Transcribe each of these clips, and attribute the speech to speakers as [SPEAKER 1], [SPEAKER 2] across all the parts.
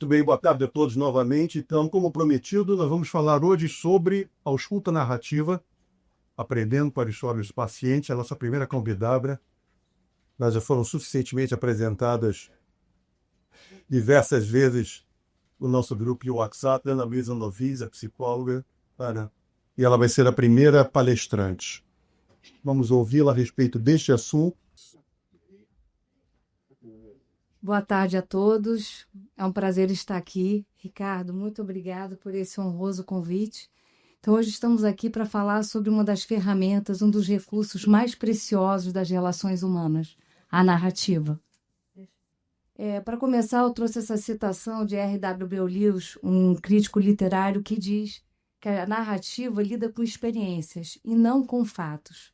[SPEAKER 1] Muito bem, boa tarde a todos novamente. Então, como prometido, nós vamos falar hoje sobre a escuta narrativa, aprendendo com a história dos pacientes. A nossa primeira convidada, nós já foram suficientemente apresentadas diversas vezes no nosso grupo de WhatsApp, Ana Luísa Novis, a psicóloga, e ela vai ser a primeira palestrante. Vamos ouvi-la a respeito deste assunto.
[SPEAKER 2] Boa tarde a todos. É um prazer estar aqui. Ricardo, muito obrigado por esse honroso convite. Então, hoje estamos aqui para falar sobre uma das ferramentas, um dos recursos mais preciosos das relações humanas, a narrativa. Para começar, eu trouxe essa citação de R.W. Lewis, um crítico literário, que diz que a narrativa lida com experiências e não com fatos.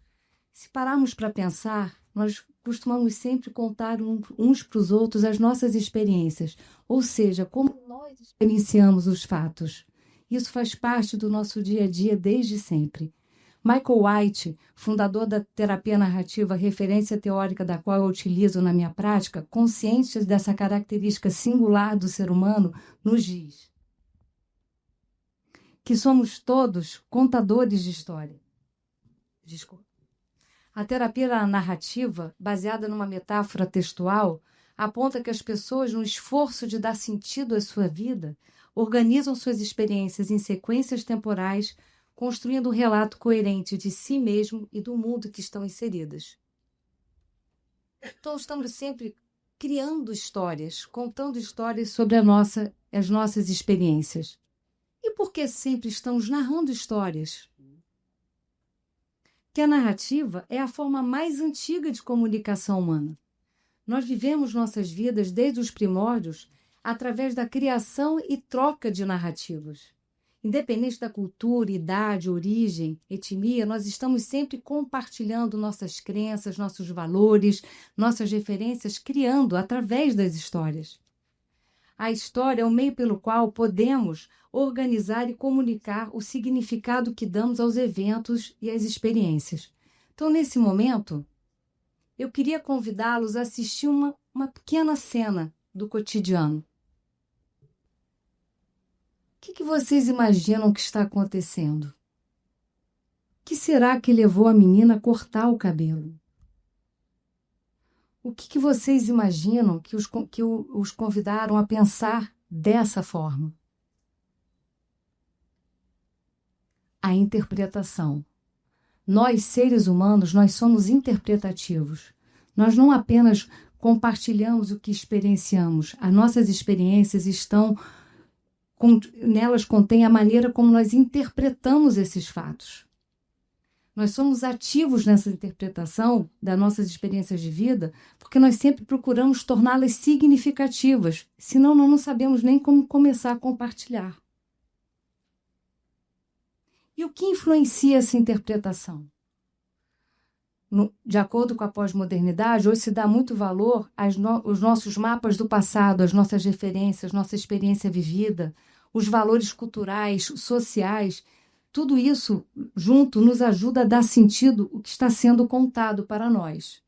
[SPEAKER 2] Se pararmos para pensar, nós costumamos sempre contar uns para os outros as nossas experiências, ou seja, como nós experienciamos os fatos. Isso faz parte do nosso dia a dia desde sempre. Michael White, fundador da terapia narrativa, referência teórica da qual eu utilizo na minha prática, consciente dessa característica singular do ser humano, nos diz que somos todos contadores de história. Desculpa. A terapia narrativa, baseada numa metáfora textual, aponta que as pessoas, no esforço de dar sentido à sua vida, organizam suas experiências em sequências temporais, construindo um relato coerente de si mesmo e do mundo que estão inseridas. Então, estamos sempre criando histórias, contando histórias sobre as nossas experiências. E por que sempre estamos narrando histórias? Que a narrativa é a forma mais antiga de comunicação humana. Nós vivemos nossas vidas desde os primórdios através da criação e troca de narrativas. Independente da cultura, idade, origem, etnia, nós estamos sempre compartilhando nossas crenças, nossos valores, nossas referências, criando através das histórias. A história é o meio pelo qual podemos organizar e comunicar o significado que damos aos eventos e às experiências. Então, nesse momento, eu queria convidá-los a assistir uma pequena cena do cotidiano. O que vocês imaginam que está acontecendo? O que será que levou a menina a cortar o cabelo? O que vocês imaginam que os convidaram a pensar dessa forma? A interpretação. Nós, seres humanos, nós somos interpretativos. Nós não apenas compartilhamos o que experienciamos. As nossas experiências nelas contém a maneira como nós interpretamos esses fatos. Nós somos ativos nessa interpretação das nossas experiências de vida porque nós sempre procuramos torná-las significativas, senão nós não sabemos nem como começar a compartilhar. E o que influencia essa interpretação? De acordo com a pós-modernidade, hoje se dá muito valor aos nossos mapas do passado, as nossas referências, nossa experiência vivida, os valores culturais, sociais. Tudo isso junto nos ajuda a dar sentido ao que está sendo contado para nós.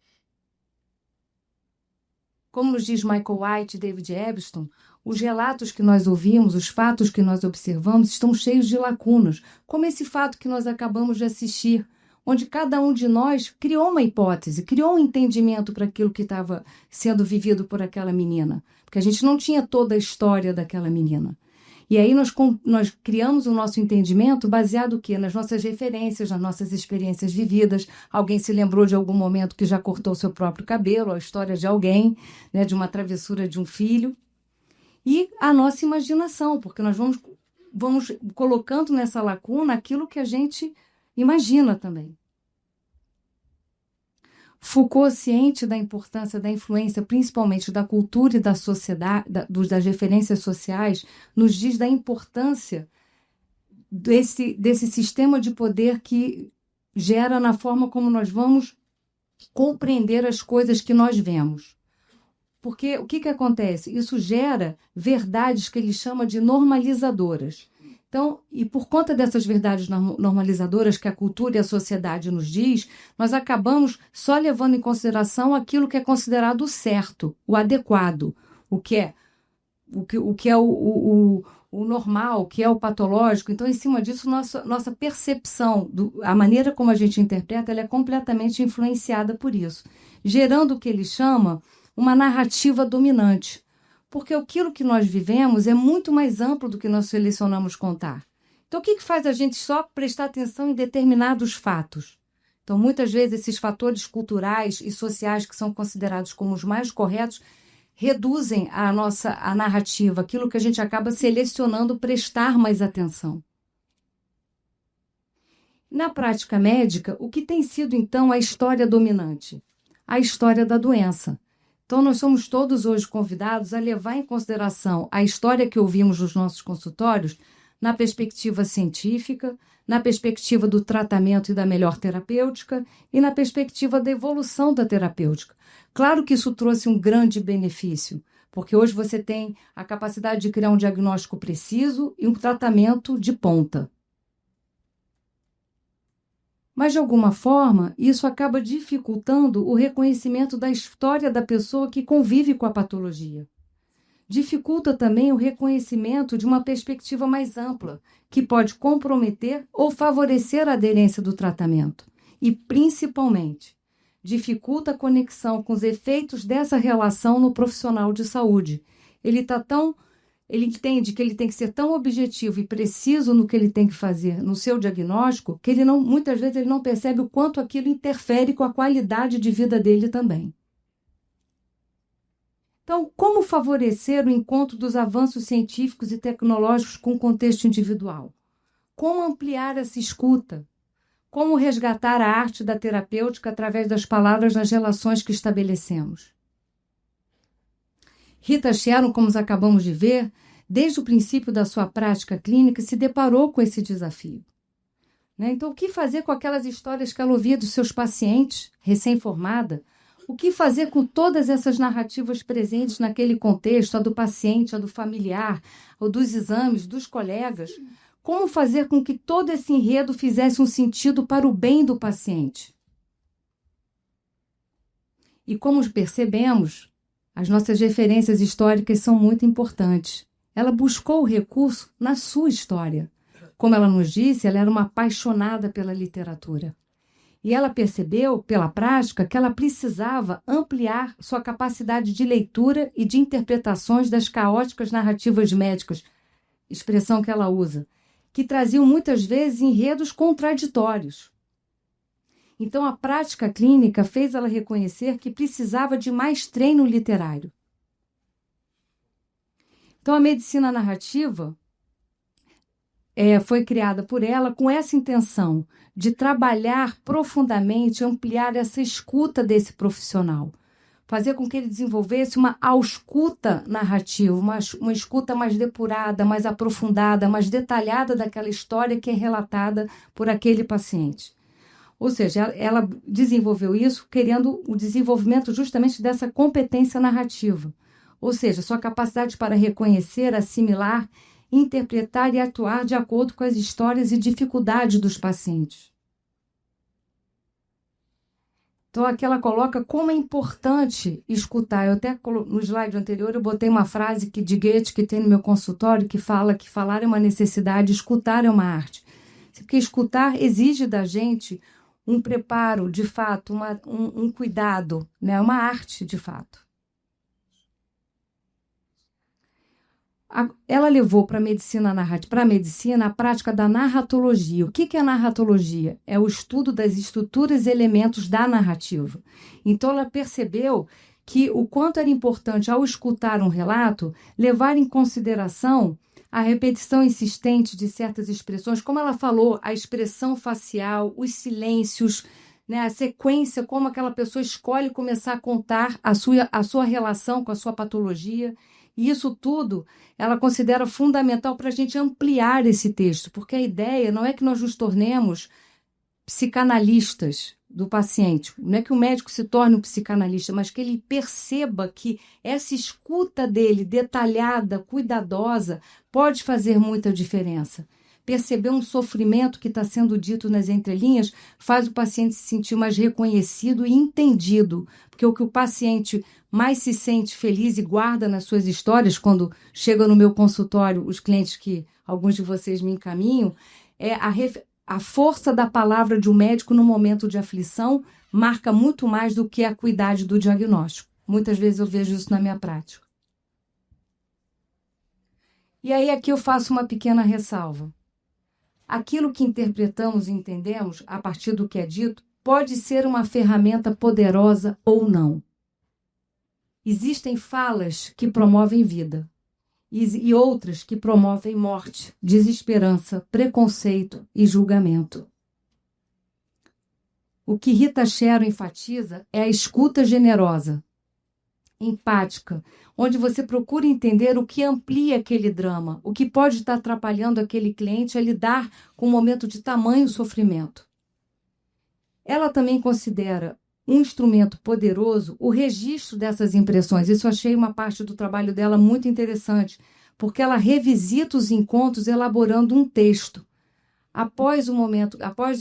[SPEAKER 2] Como nos diz Michael White e David Epstein, os relatos que nós ouvimos, os fatos que nós observamos estão cheios de lacunas, como esse fato que nós acabamos de assistir, onde cada um de nós criou uma hipótese, criou um entendimento para aquilo que estava sendo vivido por aquela menina, porque a gente não tinha toda a história daquela menina. E aí nós criamos o nosso entendimento baseado o quê? Nas nossas referências, nas nossas experiências vividas. Alguém se lembrou de algum momento que já cortou seu próprio cabelo, a história de alguém, né, de uma travessura de um filho. E a nossa imaginação, porque nós vamos colocando nessa lacuna aquilo que a gente imagina também. Foucault, ciente da importância da influência, principalmente da cultura e da sociedade, das referências sociais, nos diz da importância desse sistema de poder que gera na forma como nós vamos compreender as coisas que nós vemos. Porque o que acontece? Isso gera verdades que ele chama de normalizadoras. Então, e por conta dessas verdades normalizadoras que a cultura e a sociedade nos diz, nós acabamos só levando em consideração aquilo que é considerado o certo, o adequado, o que é o que é o normal, o que é o patológico. Então, em cima disso, nossa percepção, a maneira como a gente interpreta, ela é completamente influenciada por isso, gerando o que ele chama uma narrativa dominante. Porque aquilo que nós vivemos é muito mais amplo do que nós selecionamos contar. Então, o que faz a gente só prestar atenção em determinados fatos? Então, muitas vezes, esses fatores culturais e sociais que são considerados como os mais corretos reduzem a narrativa, aquilo que a gente acaba selecionando prestar mais atenção. Na prática médica, o que tem sido, então, a história dominante? A história da doença. Então, nós somos todos hoje convidados a levar em consideração a história que ouvimos nos nossos consultórios na perspectiva científica, na perspectiva do tratamento e da melhor terapêutica e na perspectiva da evolução da terapêutica. Claro que isso trouxe um grande benefício, porque hoje você tem a capacidade de criar um diagnóstico preciso e um tratamento de ponta. Mas, de alguma forma, isso acaba dificultando o reconhecimento da história da pessoa que convive com a patologia. Dificulta também o reconhecimento de uma perspectiva mais ampla, que pode comprometer ou favorecer a aderência do tratamento. E, principalmente, dificulta a conexão com os efeitos dessa relação no profissional de saúde. Ele entende que ele tem que ser tão objetivo e preciso no que ele tem que fazer no seu diagnóstico, que muitas vezes ele não percebe o quanto aquilo interfere com a qualidade de vida dele também. Então, como favorecer o encontro dos avanços científicos e tecnológicos com o contexto individual? Como ampliar essa escuta? Como resgatar a arte da terapêutica através das palavras nas relações que estabelecemos? Rita Sharon, como acabamos de ver, desde o princípio da sua prática clínica, se deparou com esse desafio. Então, o que fazer com aquelas histórias que ela ouvia dos seus pacientes, recém-formada? O que fazer com todas essas narrativas presentes naquele contexto, a do paciente, a do familiar, ou dos exames, dos colegas? Como fazer com que todo esse enredo fizesse um sentido para o bem do paciente? E como percebemos, as nossas referências históricas são muito importantes. Ela buscou o recurso na sua história. Como ela nos disse, ela era uma apaixonada pela literatura. E ela percebeu, pela prática, que ela precisava ampliar sua capacidade de leitura e de interpretações das caóticas narrativas médicas, expressão que ela usa, que traziam muitas vezes enredos contraditórios. Então, a prática clínica fez ela reconhecer que precisava de mais treino literário. Então, a medicina narrativa foi criada por ela com essa intenção de trabalhar profundamente, ampliar essa escuta desse profissional, fazer com que ele desenvolvesse uma ausculta narrativa, uma escuta mais depurada, mais aprofundada, mais detalhada daquela história que é relatada por aquele paciente. Ou seja, ela desenvolveu isso querendo o desenvolvimento justamente dessa competência narrativa, ou seja, sua capacidade para reconhecer, assimilar, interpretar e atuar de acordo com as histórias e dificuldades dos pacientes. Então, aqui ela coloca como é importante escutar. Eu até, no slide anterior, eu botei uma frase de Goethe que tem no meu consultório, que fala que falar é uma necessidade, escutar é uma arte. Porque escutar exige da gente um preparo, de fato, um cuidado, né? Uma arte, de fato. Ela levou para a medicina a prática da narratologia. O que é a narratologia? É o estudo das estruturas e elementos da narrativa. Então, ela percebeu que o quanto era importante, ao escutar um relato, levar em consideração a repetição insistente de certas expressões, como ela falou, a expressão facial, os silêncios, né, a sequência, como aquela pessoa escolhe começar a contar a sua relação com a sua patologia. E isso tudo ela considera fundamental para a gente ampliar esse texto, porque a ideia não é que nós nos tornemos psicanalistas do paciente, não é que o médico se torne um psicanalista, mas que ele perceba que essa escuta dele, detalhada, cuidadosa, pode fazer muita diferença. perceber um sofrimento que está sendo dito nas entrelinhas, faz o paciente se sentir mais reconhecido e entendido. Porque o que o paciente mais se sente feliz e guarda nas suas histórias, quando chega no meu consultório, os clientes que alguns de vocês me encaminham, é a força da palavra de um médico no momento de aflição marca muito mais do que a acuidade do diagnóstico. Muitas vezes eu vejo isso na minha prática. E aí aqui eu faço uma pequena ressalva. Aquilo que interpretamos e entendemos, a partir do que é dito, pode ser uma ferramenta poderosa ou não. Existem falas que promovem vida e outras que promovem morte, desesperança, preconceito e julgamento. O que Rita Chero enfatiza é a escuta generosa, empática, onde você procura entender o que amplia aquele drama, o que pode estar atrapalhando aquele cliente a lidar com um momento de tamanho sofrimento. Ela também considera um instrumento poderoso o registro dessas impressões. Isso eu achei uma parte do trabalho dela muito interessante, porque ela revisita os encontros elaborando um texto. Após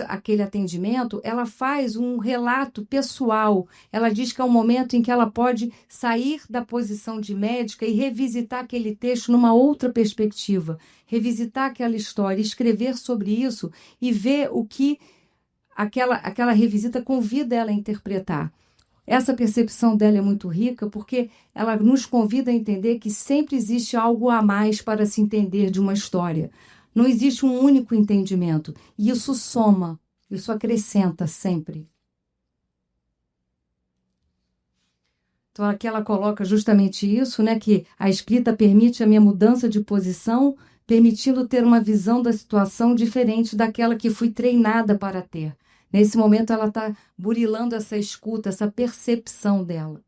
[SPEAKER 2] aquele atendimento, ela faz um relato pessoal. Ela diz que é um momento em que ela pode sair da posição de médica e revisitar aquele texto numa outra perspectiva, revisitar aquela história, escrever sobre isso e ver o que aquela revisita convida ela a interpretar. Essa percepção dela é muito rica porque ela nos convida a entender que sempre existe algo a mais para se entender de uma história. Não existe um único entendimento. E isso soma, isso acrescenta sempre. Então aqui ela coloca justamente isso, né, que a escrita permite a minha mudança de posição, permitindo ter uma visão da situação diferente daquela que fui treinada para ter. Nesse momento ela está burilando essa escuta, essa percepção dela.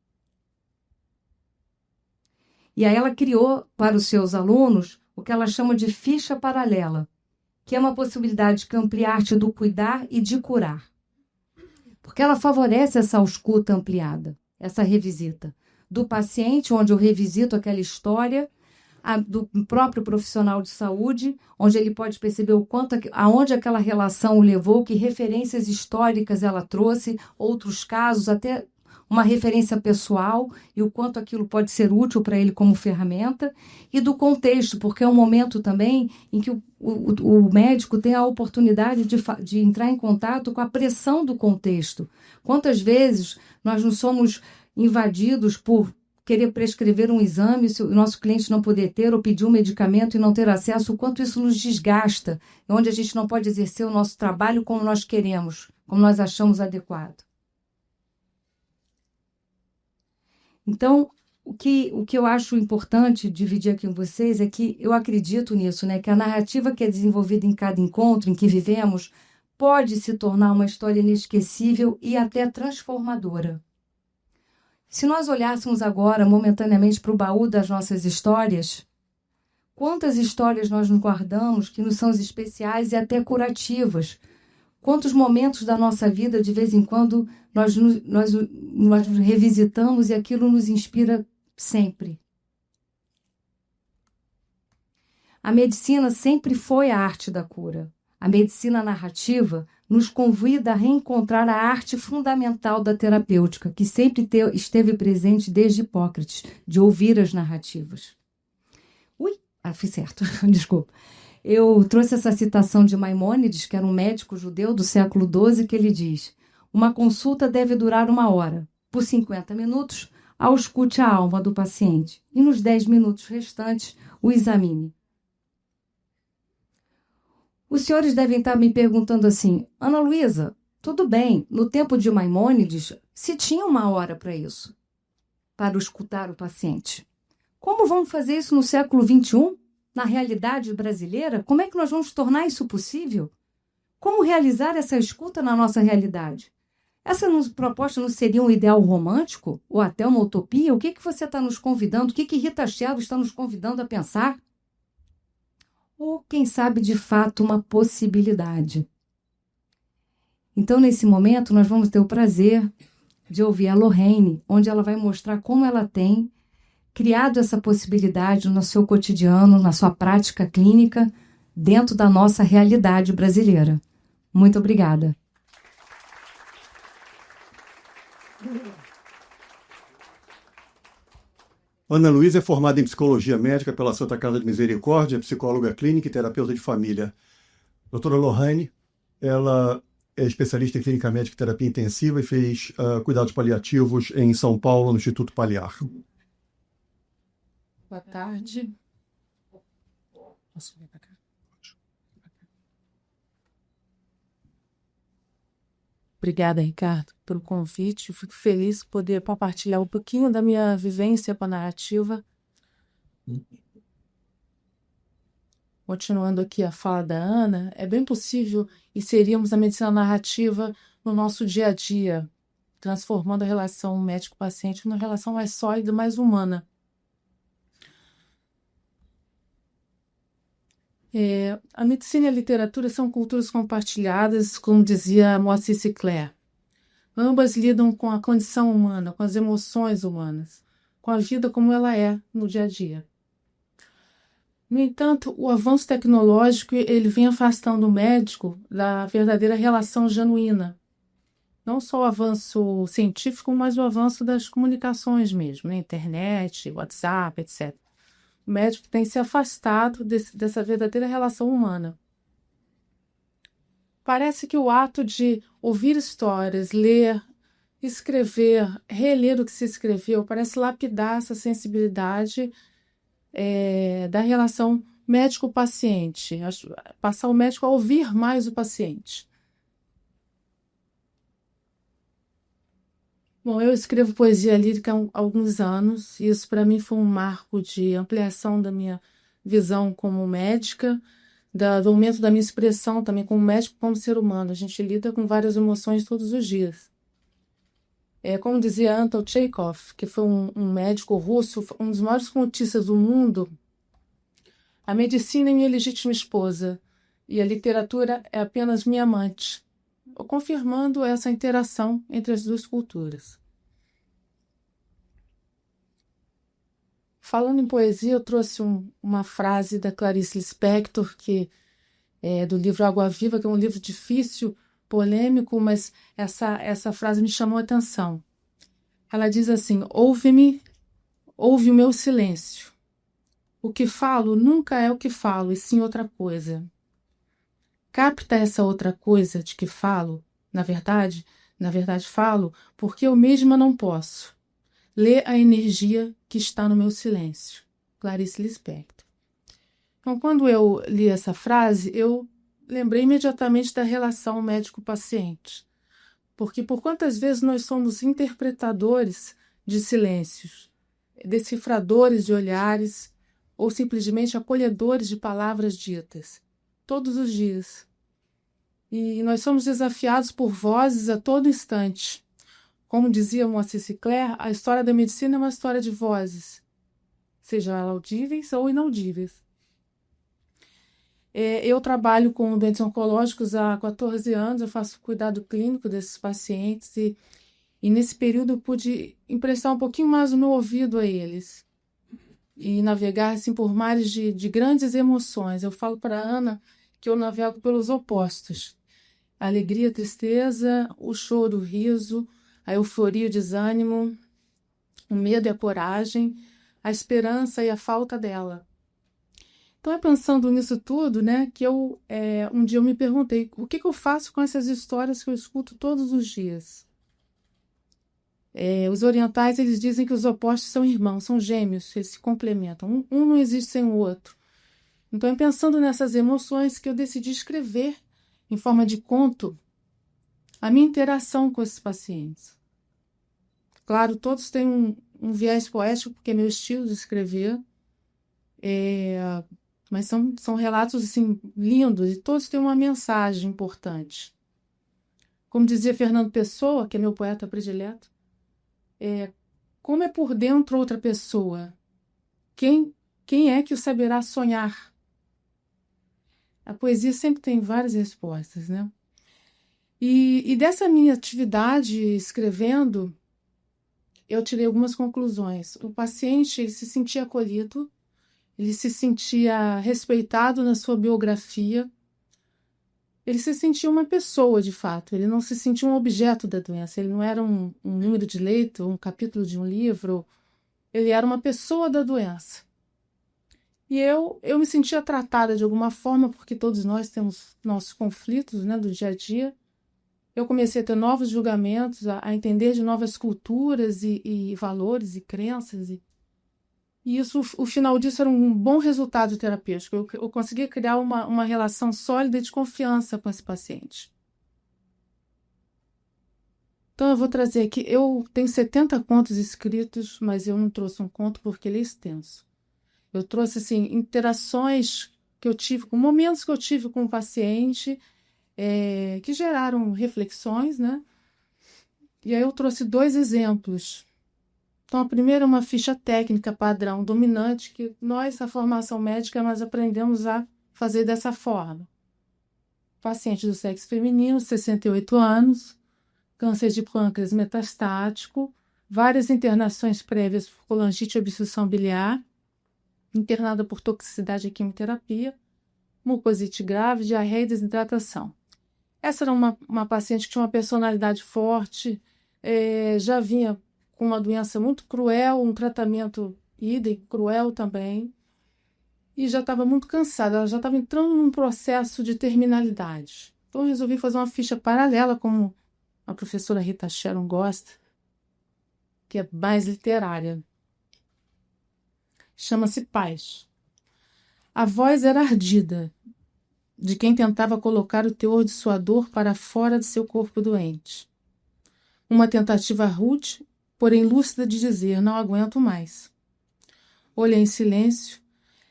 [SPEAKER 2] E aí ela criou para os seus alunos o que ela chama de ficha paralela, que é uma possibilidade que amplia a arte do cuidar e de curar. Porque ela favorece essa escuta ampliada, essa revisita do paciente, onde eu revisito aquela história, do próprio profissional de saúde, onde ele pode perceber aonde aquela relação o levou, que referências históricas ela trouxe, outros casos, até uma referência pessoal e o quanto aquilo pode ser útil para ele como ferramenta, e do contexto, porque é um momento também em que o médico tem a oportunidade de entrar em contato com a pressão do contexto. Quantas vezes nós não somos invadidos por querer prescrever um exame, se o nosso cliente não poder ter, ou pedir um medicamento e não ter acesso, o quanto isso nos desgasta, onde a gente não pode exercer o nosso trabalho como nós queremos, como nós achamos adequado. Então, o que eu acho importante dividir aqui com vocês é que eu acredito nisso, né? Que a narrativa que é desenvolvida em cada encontro em que vivemos pode se tornar uma história inesquecível e até transformadora. Se nós olhássemos agora, momentaneamente, para o baú das nossas histórias, quantas histórias nós nos guardamos que nos são especiais e até curativas? Quantos momentos da nossa vida, de vez em quando, nós revisitamos e aquilo nos inspira sempre. A medicina sempre foi a arte da cura. A medicina narrativa nos convida a reencontrar a arte fundamental da terapêutica, que sempre esteve presente desde Hipócrates, de ouvir as narrativas. Fiz certo, desculpa. Eu trouxe essa citação de Maimônides, que era um médico judeu do século XII, que ele diz: uma consulta deve durar 1 hora. Por 50 minutos, auscute a alma do paciente e nos 10 minutos restantes o examine. Os senhores devem estar me perguntando assim: Ana Luísa, tudo bem, no tempo de Maimônides se tinha 1 hora para isso, para escutar o paciente. Como vamos fazer isso no século XXI? Na realidade brasileira, como é que nós vamos tornar isso possível? Como realizar essa escuta na nossa realidade? Essa proposta não seria um ideal romântico? Ou até uma utopia? O que você está nos convidando? O que Rita Chero está nos convidando a pensar? Ou, quem sabe, de fato, uma possibilidade? Então, nesse momento, nós vamos ter o prazer de ouvir a Lorraine, onde ela vai mostrar como ela tem criado essa possibilidade no seu cotidiano, na sua prática clínica, dentro da nossa realidade brasileira. Muito obrigada.
[SPEAKER 1] Ana Luísa é formada em Psicologia Médica pela Santa Casa de Misericórdia, psicóloga clínica e terapeuta de família. Doutora Lohane, ela é especialista em clínica médica e terapia intensiva e fez cuidados paliativos em São Paulo, no Instituto Paliar.
[SPEAKER 3] Boa tarde. Posso vir para cá? Obrigada, Ricardo, pelo convite. Eu fico feliz de poder compartilhar um pouquinho da minha vivência com a narrativa. Continuando aqui a fala da Ana, é bem possível inserirmos a medicina narrativa no nosso dia a dia, transformando a relação médico-paciente numa relação mais sólida, mais humana. A medicina e a literatura são culturas compartilhadas, como dizia Moacir Sinclair. Ambas lidam com a condição humana, com as emoções humanas, com a vida como ela é no dia a dia. No entanto, o avanço tecnológico ele vem afastando o médico da verdadeira relação genuína. Não só o avanço científico, mas o avanço das comunicações mesmo, né? Internet, WhatsApp, etc. O médico tem se afastado dessa verdadeira relação humana. Parece que o ato de ouvir histórias, ler, escrever, reler o que se escreveu, parece lapidar essa sensibilidade da relação médico-paciente, passar o médico a ouvir mais o paciente. Bom, eu escrevo poesia lírica há alguns anos, e isso para mim foi um marco de ampliação da minha visão como médica, do aumento da minha expressão também como médico, como ser humano. A gente lida com várias emoções todos os dias. Como dizia Anton Chekhov, que foi um médico russo, um dos maiores contistas do mundo, a medicina é minha legítima esposa e a literatura é apenas minha amante, confirmando essa interação entre as duas culturas. Falando em poesia, eu trouxe uma frase da Clarice Lispector, que é do livro Água Viva, que é um livro difícil, polêmico, mas essa frase me chamou a atenção. Ela diz assim: ouve-me, ouve o meu silêncio. O que falo nunca é o que falo, e sim outra coisa. Capta essa outra coisa de que falo? Na verdade falo porque eu mesma não posso. Lê a energia que está no meu silêncio. Clarice Lispector. Então, quando eu li essa frase, eu lembrei imediatamente da relação médico-paciente. Porque por quantas vezes nós somos interpretadores de silêncios, decifradores de olhares ou simplesmente acolhedores de palavras ditas, todos os dias. E nós somos desafiados por vozes a todo instante. Como dizia Moacir Sinclair, a história da medicina é uma história de vozes, sejam elas audíveis ou inaudíveis. Eu trabalho com doentes oncológicos há 14 anos, eu faço cuidado clínico desses pacientes e nesse período eu pude emprestar um pouquinho mais o meu ouvido a eles e navegar assim, por mares de grandes emoções. Eu falo para a Ana que eu navego pelos opostos. A alegria, a tristeza, o choro, o riso, a euforia, o desânimo, o medo e a coragem, a esperança e a falta dela. Então é pensando nisso tudo, né, que um dia eu me perguntei o que eu faço com essas histórias que eu escuto todos os dias. Os orientais eles dizem que os opostos são irmãos, são gêmeos, eles se complementam. Um não existe sem o outro. Então é pensando nessas emoções que eu decidi escrever em forma de conto a minha interação com esses pacientes. Claro, todos têm um viés poético, porque é meu estilo de escrever, mas são relatos assim, lindos e todos têm uma mensagem importante. Como dizia Fernando Pessoa, que é meu poeta predileto, como é por dentro outra pessoa? Quem é que o saberá sonhar? A poesia sempre tem várias respostas, né? E dessa minha atividade escrevendo, eu tirei algumas conclusões. O paciente ele se sentia acolhido, ele se sentia respeitado na sua biografia, ele se sentia uma pessoa, de fato, ele não se sentia um objeto da doença, ele não era um número de leito, um capítulo de um livro, ele era uma pessoa da doença. E eu me sentia tratada de alguma forma, porque todos nós temos nossos conflitos, né, do dia a dia. Eu comecei a ter novos julgamentos, a entender de novas culturas e valores e crenças. E isso, o final disso era um bom resultado terapêutico. Eu conseguia criar uma relação sólida de confiança com esse paciente. Então eu vou trazer aqui, eu tenho 70 contos escritos, mas eu não trouxe um conto porque ele é extenso. Eu trouxe, assim, interações que eu tive, momentos que eu tive com o paciente, que geraram reflexões, né? E aí eu trouxe 2 exemplos. Então, a primeira é uma ficha técnica padrão dominante, que nós, a formação médica, nós aprendemos a fazer dessa forma. Paciente do sexo feminino, 68 anos, câncer de pâncreas metastático, várias internações prévias por colangite e obstrução biliar, internada por toxicidade e quimioterapia, mucosite grave, diarreia e desidratação. Essa era uma paciente que tinha uma personalidade forte, já vinha com uma doença muito cruel, um tratamento idem, cruel também, e já estava muito cansada, ela já estava entrando num processo de terminalidade. Então eu resolvi fazer uma ficha paralela, como a professora Rita Sharon gosta, que é mais literária. Chama-se Paz. A voz era ardida, de quem tentava colocar o teor de sua dor para fora de seu corpo doente. Uma tentativa rude, porém lúcida de dizer, não aguento mais. Olhei em silêncio,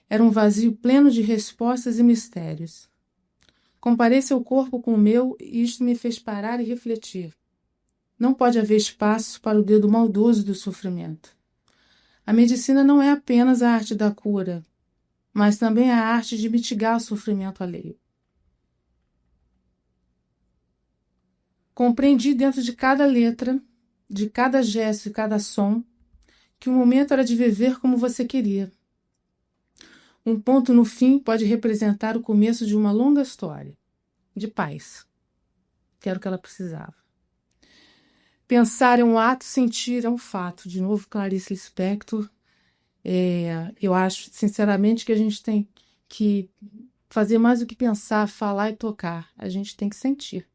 [SPEAKER 3] era um vazio pleno de respostas e mistérios. Comparei seu corpo com o meu e isto me fez parar e refletir. Não pode haver espaço para o dedo maldoso do sofrimento. A medicina não é apenas a arte da cura, mas também a arte de mitigar o sofrimento alheio. Compreendi dentro de cada letra, de cada gesto e cada som, que o momento era de viver como você queria. Um ponto no fim pode representar o começo de uma longa história, de paz, que era o que ela precisava. Pensar é um ato, sentir é um fato. De novo, Clarice Lispector. Eu acho, sinceramente, que a gente tem que fazer mais do que pensar, falar e tocar. A gente tem que sentir.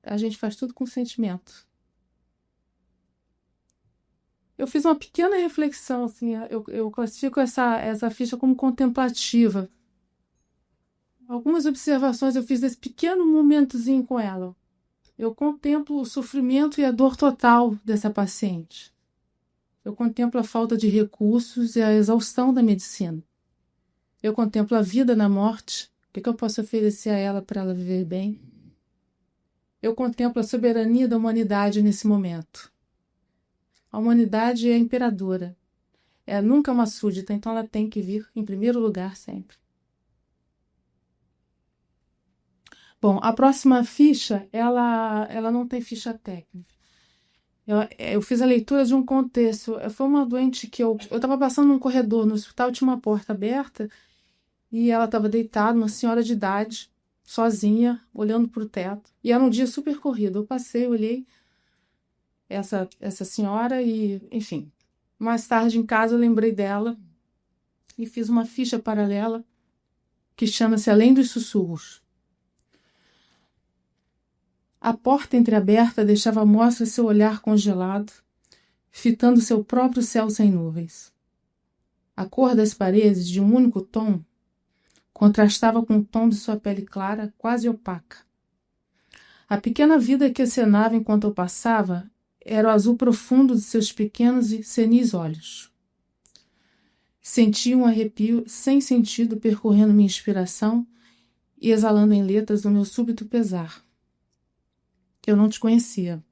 [SPEAKER 3] A gente faz tudo com sentimento. Eu fiz uma pequena reflexão, assim, eu classifico essa ficha como contemplativa. Algumas observações eu fiz nesse pequeno momentozinho com ela. Eu contemplo o sofrimento e a dor total dessa paciente. Eu contemplo a falta de recursos e a exaustão da medicina. Eu contemplo a vida na morte. O que eu posso oferecer a ela para ela viver bem? Eu contemplo a soberania da humanidade nesse momento. A humanidade é imperadora. É nunca uma súdita, então ela tem que vir em primeiro lugar sempre. Bom, a próxima ficha, ela não tem ficha técnica. Eu fiz a leitura de um contexto. Foi uma doente que eu estava passando num corredor no hospital, tinha uma porta aberta e ela estava deitada, uma senhora de idade, sozinha, olhando para o teto. E era um dia super corrido. Eu passei, olhei essa senhora e, enfim. Mais tarde em casa eu lembrei dela e fiz uma ficha paralela que chama-se Além dos Sussurros. A porta entreaberta deixava à mostra seu olhar congelado, fitando seu próprio céu sem nuvens. A cor das paredes, de um único tom, contrastava com o tom de sua pele clara, quase opaca. A pequena vida que acenava enquanto eu passava era o azul profundo de seus pequenos e senis olhos. Senti um arrepio sem sentido percorrendo minha inspiração e exalando em letras o meu súbito pesar. Eu não te conhecia,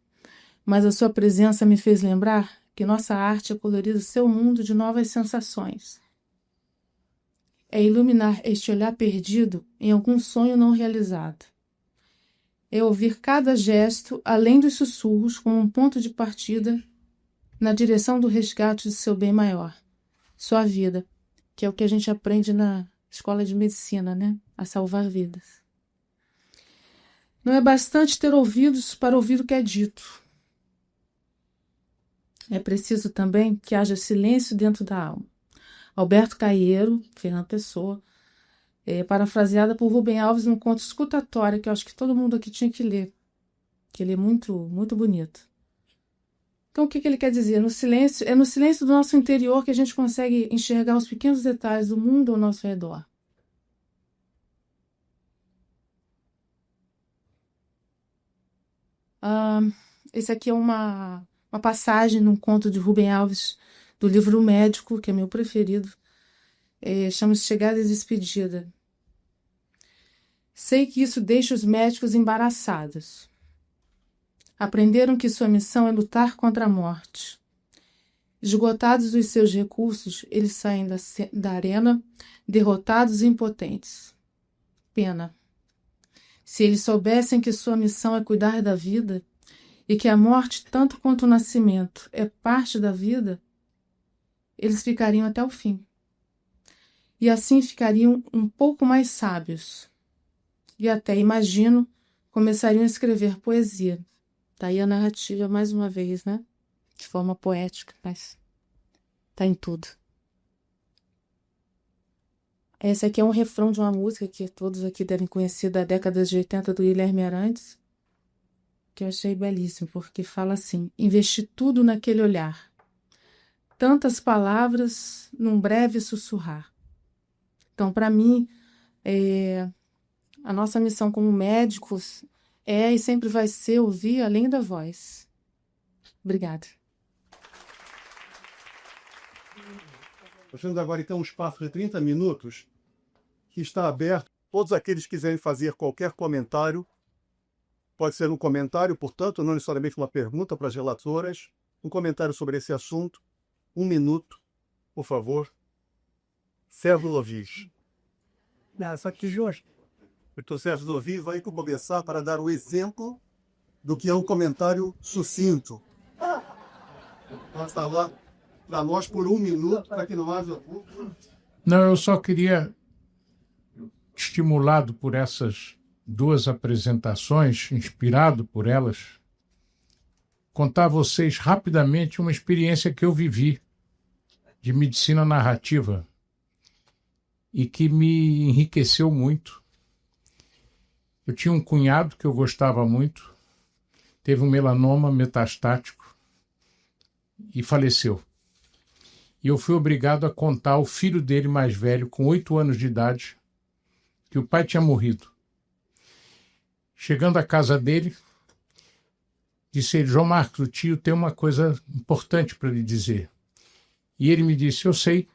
[SPEAKER 3] mas a sua presença me fez lembrar que nossa arte é colorir o seu mundo de novas sensações. É iluminar este olhar perdido em algum sonho não realizado. É ouvir cada gesto além dos sussurros como um ponto de partida na direção do resgate de seu bem maior, sua vida, que é o que a gente aprende na escola de medicina, né? A salvar vidas. Não é bastante ter ouvidos para ouvir o que é dito. É preciso também que haja silêncio dentro da alma. Alberto Caeiro, Fernando Pessoa, parafraseada por Rubem Alves num conto escutatório, que eu acho que todo mundo aqui tinha que ler, que ele é muito, muito bonito. Então, o que ele quer dizer? É no silêncio do nosso interior que a gente consegue enxergar os pequenos detalhes do mundo ao nosso redor. Esse aqui é uma passagem num conto de Rubem Alves, do livro O Médico, que é meu preferido. Chama-se Chegada e Despedida. Sei que isso deixa os médicos embaraçados. Aprenderam que sua missão é lutar contra a morte. Esgotados os seus recursos, eles saem da arena, derrotados e impotentes. Pena. Se eles soubessem que sua missão é cuidar da vida e que a morte, tanto quanto o nascimento, é parte da vida, eles ficariam até o fim. E assim ficariam um pouco mais sábios. E até, imagino, começariam a escrever poesia. Daí a narrativa, mais uma vez, né? De forma poética, mas tá em tudo. Esse aqui é um refrão de uma música que todos aqui devem conhecer da década de 80 do Guilherme Arantes, que eu achei belíssimo, porque fala assim: investi tudo naquele olhar, tantas palavras num breve sussurrar. Então, para mim, a nossa missão como médicos é e sempre vai ser ouvir além da voz. Obrigada.
[SPEAKER 1] Nós temos agora, então, um espaço de 30 minutos que está aberto. Todos aqueles que quiserem fazer qualquer comentário, pode ser um comentário, portanto, não necessariamente uma pergunta para as relatoras, um comentário sobre esse assunto. 1 minuto, por favor. Sérgio Lovis.
[SPEAKER 4] Só que, Jorge,
[SPEAKER 1] Doutor Sérgio Lovis vai começar para dar o exemplo do que é um comentário sucinto. Vai falar para nós por 1 minuto, para que não haja dúvida.
[SPEAKER 4] não, eu só queria, estimulado por essas 2 apresentações, inspirado por elas, contar a vocês rapidamente uma experiência que eu vivi de medicina narrativa e que me enriqueceu muito. Eu tinha um cunhado que eu gostava muito, teve um melanoma metastático e faleceu. E eu fui obrigado a contar ao filho dele mais velho, com 8 anos de idade, que o pai tinha morrido. Chegando à casa dele, disse ele: João Marcos, o tio tem uma coisa importante para lhe dizer. E ele me disse: eu sei,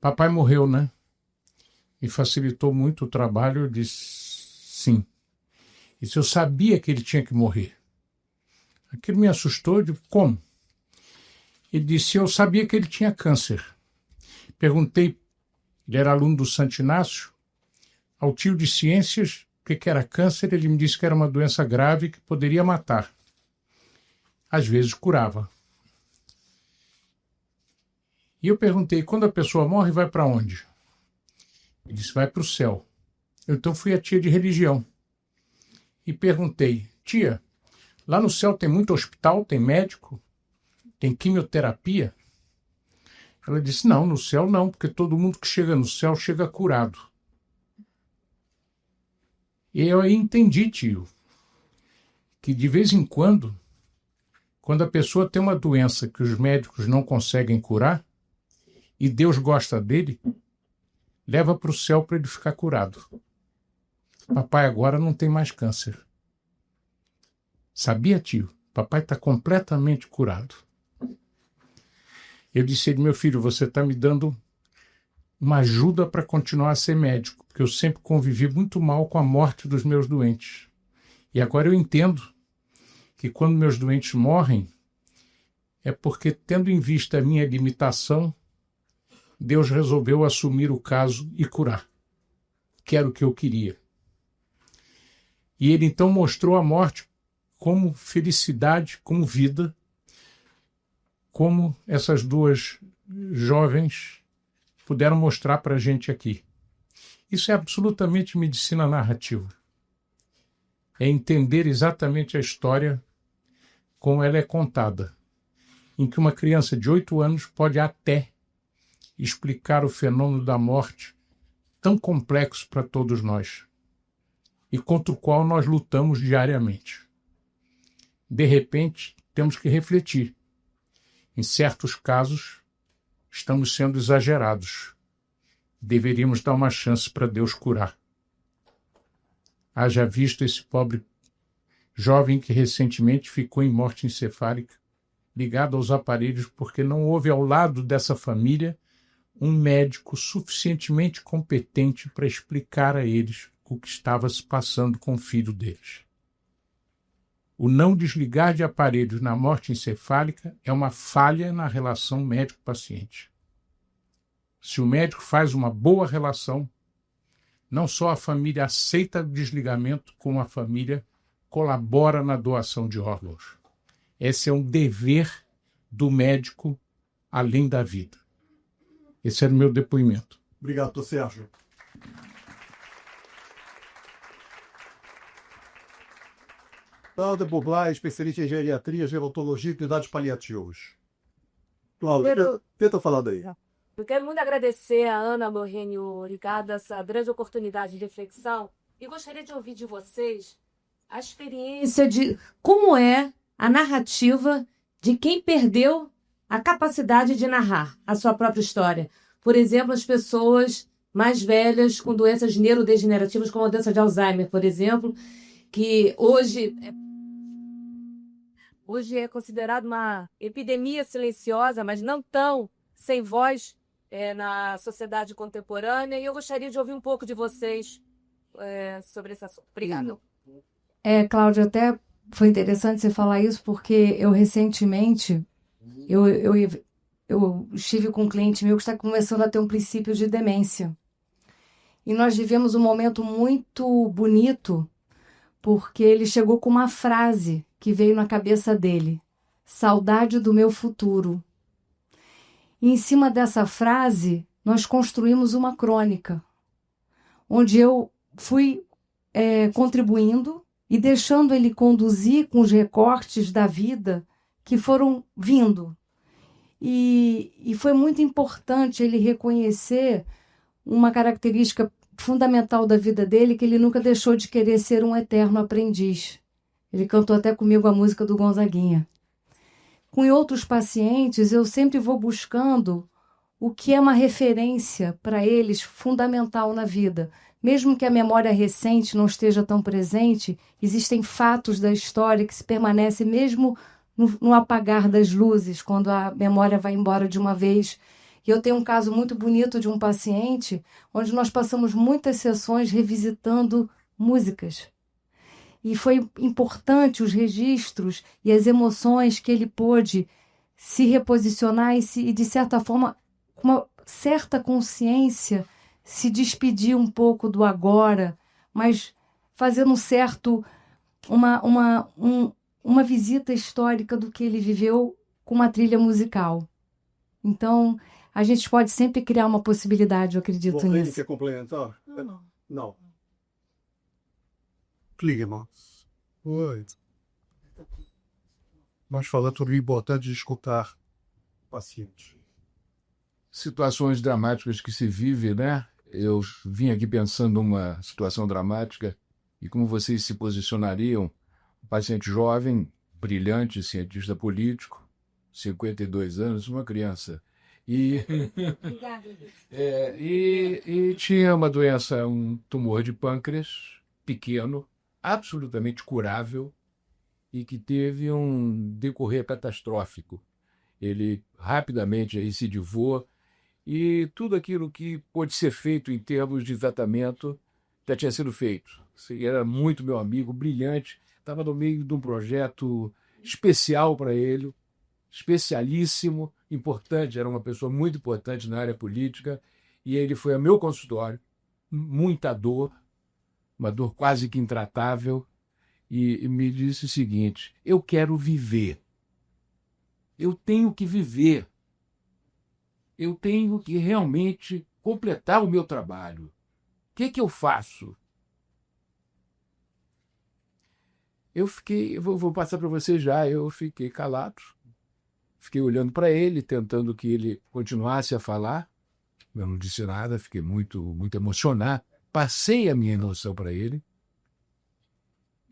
[SPEAKER 4] papai morreu, né? Me facilitou muito o trabalho. Eu disse: sim. E se eu sabia que ele tinha que morrer. Aquilo me assustou. Eu digo: como? Ele disse: eu sabia que ele tinha câncer. Perguntei, ele era aluno do Santo Inácio, ao tio de ciências o que era câncer. Ele me disse que era uma doença grave que poderia matar. Às vezes curava. E eu perguntei: quando a pessoa morre, vai para onde? Ele disse: vai para o céu. Eu então fui a tia de religião e perguntei: tia, lá no céu tem muito hospital, tem médico, tem quimioterapia? Ela disse: não, no céu não, porque todo mundo que chega no céu chega curado. E eu aí entendi, tio, que de vez em quando a pessoa tem uma doença que os médicos não conseguem curar e Deus gosta dele, leva para o céu para ele ficar curado. Papai agora não tem mais câncer. Sabia, tio? Papai está completamente curado. Eu disse a ele: meu filho, você está me dando uma ajuda para continuar a ser médico, porque eu sempre convivi muito mal com a morte dos meus doentes. E agora eu entendo que quando meus doentes morrem, é porque, tendo em vista a minha limitação, Deus resolveu assumir o caso e curar, que era o que eu queria. E ele então mostrou a morte como felicidade, como vida, como essas 2 jovens puderam mostrar para a gente aqui. Isso é absolutamente medicina narrativa. É entender exatamente a história como ela é contada, em que uma criança de 8 anos pode até explicar o fenômeno da morte tão complexo para todos nós e contra o qual nós lutamos diariamente. De repente, temos que refletir. Em certos casos, estamos sendo exagerados. Deveríamos dar uma chance para Deus curar. Haja visto esse pobre jovem que recentemente ficou em morte encefálica, ligado aos aparelhos porque não houve ao lado dessa família um médico suficientemente competente para explicar a eles o que estava se passando com o filho deles. O não desligar de aparelhos na morte encefálica é uma falha na relação médico-paciente. Se o médico faz uma boa relação, não só a família aceita o desligamento, como a família colabora na doação de órgãos. Esse é um dever do médico além da vida. Esse era o meu depoimento.
[SPEAKER 1] Obrigado, doutor Sérgio. Cláudia Bublá, especialista em geriatria, gerontologia e cuidados paliativos. Cláudia, tenta falar daí.
[SPEAKER 5] Eu quero muito agradecer a Ana Morrêne e o Ricardo essa grande oportunidade de reflexão e gostaria de ouvir de vocês a experiência
[SPEAKER 2] De como é a narrativa de quem perdeu a capacidade de narrar a sua própria história. Por exemplo, as pessoas mais velhas com doenças neurodegenerativas, como a doença de Alzheimer, por exemplo, que hoje
[SPEAKER 5] é considerado uma epidemia silenciosa, mas não tão sem voz na sociedade contemporânea. E eu gostaria de ouvir um pouco de vocês sobre esse assunto. Obrigada.
[SPEAKER 2] Cláudia, até foi interessante você falar isso, porque eu recentemente eu estive com um cliente meu que está começando a ter um princípio de demência. E nós vivemos um momento muito bonito, porque ele chegou com uma frase que veio na cabeça dele: saudade do meu futuro. E em cima dessa frase, nós construímos uma crônica, onde eu fui contribuindo e deixando ele conduzir com os recortes da vida que foram vindo. E foi muito importante ele reconhecer uma característica fundamental da vida dele, que ele nunca deixou de querer ser um eterno aprendiz. Ele cantou até comigo a música do Gonzaguinha. Com outros pacientes, eu sempre vou buscando o que é uma referência para eles fundamental na vida. Mesmo que a memória recente não esteja tão presente, existem fatos da história que se permanecem mesmo no apagar das luzes, quando a memória vai embora de uma vez. E eu tenho um caso muito bonito de um paciente onde nós passamos muitas sessões revisitando músicas. E foi importante os registros e as emoções que ele pôde se reposicionar e de certa forma, com uma certa consciência, se despedir um pouco do agora, mas fazendo uma visita histórica do que ele viveu com uma trilha musical. Então, a gente pode sempre criar uma possibilidade, eu acredito
[SPEAKER 1] Ele
[SPEAKER 2] nisso.
[SPEAKER 1] quer complementar? Não. Kligemans. Oi. Nós falamos sobre a importância de escutar o paciente.
[SPEAKER 6] Situações dramáticas que se vive, né? Eu vim aqui pensando numa situação dramática e como vocês se posicionariam. Um paciente jovem, brilhante, cientista político, 52 anos, uma criança. E tinha uma doença, um tumor de pâncreas pequeno, absolutamente curável e que teve um decorrer catastrófico. Ele rapidamente recidivou e tudo aquilo que pôde ser feito em termos de tratamento já tinha sido feito. Ele era muito meu amigo, brilhante, estava no meio de um projeto especial para ele, especialíssimo, importante, era uma pessoa muito importante na área política, e ele foi ao meu consultório, muita dor, uma dor quase que intratável, e me disse o seguinte: eu quero viver. Eu tenho que viver. eu tenho que realmente completar o meu trabalho. O que eu faço? Vou passar para você já, eu fiquei calado, fiquei olhando para ele, tentando que ele continuasse a falar. Eu não disse nada, fiquei muito emocionado, passei a minha emoção para ele